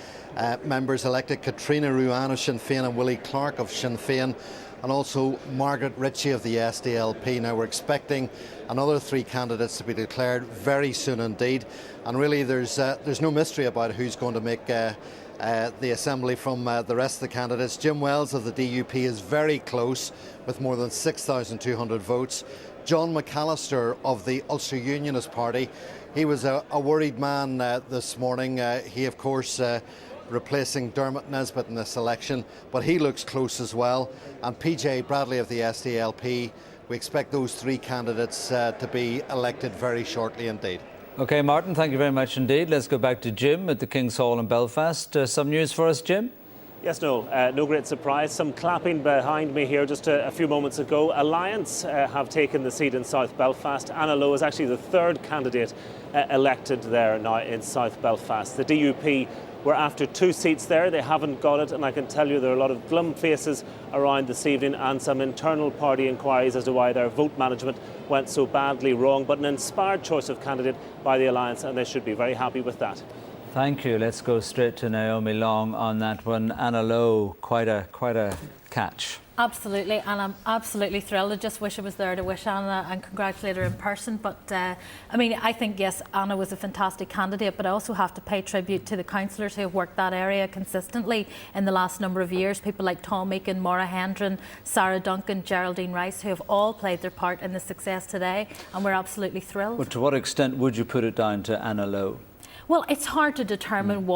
members elected: Katrina Ruan of Sinn Féin and Willie Clark of Sinn Féin, and also Margaret Ritchie of the SDLP. Now we're expecting another three candidates to be declared very soon indeed, and really there's no mystery about who's going to make the Assembly from the rest of the candidates. Jim Wells of the DUP is very close with more than 6,200 votes. John McAllister of the Ulster Unionist Party, he was a worried man this morning. He of course replacing Dermot Nesbitt in this election, but he looks close as well. And PJ Bradley of the SDLP, we expect those three candidates to be elected very shortly indeed. OK, Martin, thank you very much indeed. Let's go back to Jim at the King's Hall in Belfast. Some news for us, Jim? Yes, Noel, no great surprise. Some clapping behind me here just a few moments ago. Alliance have taken the seat in South Belfast. Anna Lowe is actually the third candidate elected there now in South Belfast. The DUP were after two seats there. They haven't got it, and I can tell you there are a lot of glum faces around this evening and some internal party inquiries as to why their vote management went so badly wrong. But an inspired choice of candidate by the Alliance, and they should be very happy with that. Thank you. Let's go straight to Naomi Long on that one. Anna Lowe, quite a catch. Absolutely, and I'm absolutely thrilled. I just wish I was there to wish Anna and congratulate her in person. But I mean, I think, yes, Anna was a fantastic candidate, but I also have to pay tribute to the councillors who have worked that area consistently in the last number of years. People like Tom Meakin, Maura Hendren, Sarah Duncan, Geraldine Rice, who have all played their part in the success today, and we're absolutely thrilled. But to what extent would you put it down to Anna Lowe? Well, it's hard to determine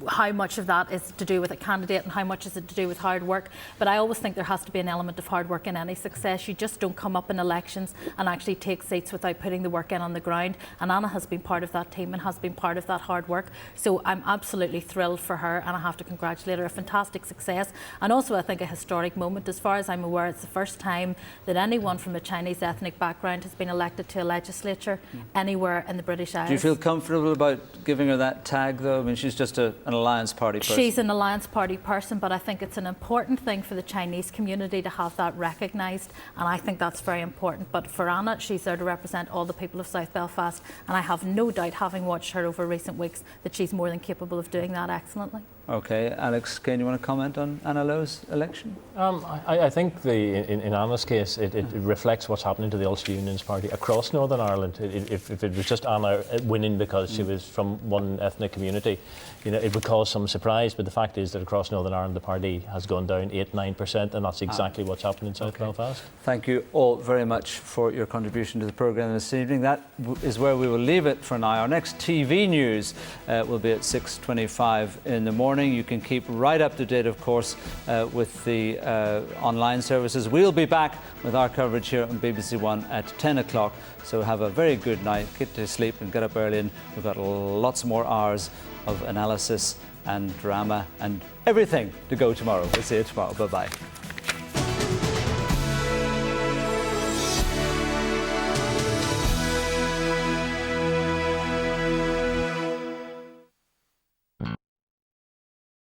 how much of that is to do with a candidate and how much is it to do with hard work. But I always think there has to be an element of hard work in any success. You just don't come up in elections and actually take seats without putting the work in on the ground. And Anna has been part of that team and has been part of that hard work. So I'm absolutely thrilled for her, and I have to congratulate her. A fantastic success, and also I think a historic moment. As far as I'm aware, it's the first time that anyone from a Chinese ethnic background has been elected to a legislature anywhere in the British Isles. Do you feel comfortable about giving her that tag, though? I mean, she's just an Alliance Party person. She's an Alliance Party person, but I think it's an important thing for the Chinese community to have that recognised, and I think that's very important. But for Anna, she's there to represent all the people of South Belfast, and I have no doubt, having watched her over recent weeks, that she's more than capable of doing that excellently. Okay, Alex, Kane, you want to comment on Anna Lowe's election? I think in Anna's case, it reflects what's happening to the Ulster Unionist Party across Northern Ireland. If it was just Anna winning because she was from one ethnic community, you know, it would cause some surprise. But the fact is that across Northern Ireland, the party has gone down 8-9%, and that's exactly what's happening in South Belfast. Thank you all very much for your contribution to the programme this evening. That is where we will leave it for now. Our next TV news will be at 6:25 in the morning. You can keep right up to date, of course, with the online services. We'll be back with our coverage here on BBC One at 10 o'clock. So have a very good night, get to sleep and get up early, and we've got lots more hours of analysis and drama and everything to go tomorrow. We'll see you tomorrow. Bye-bye.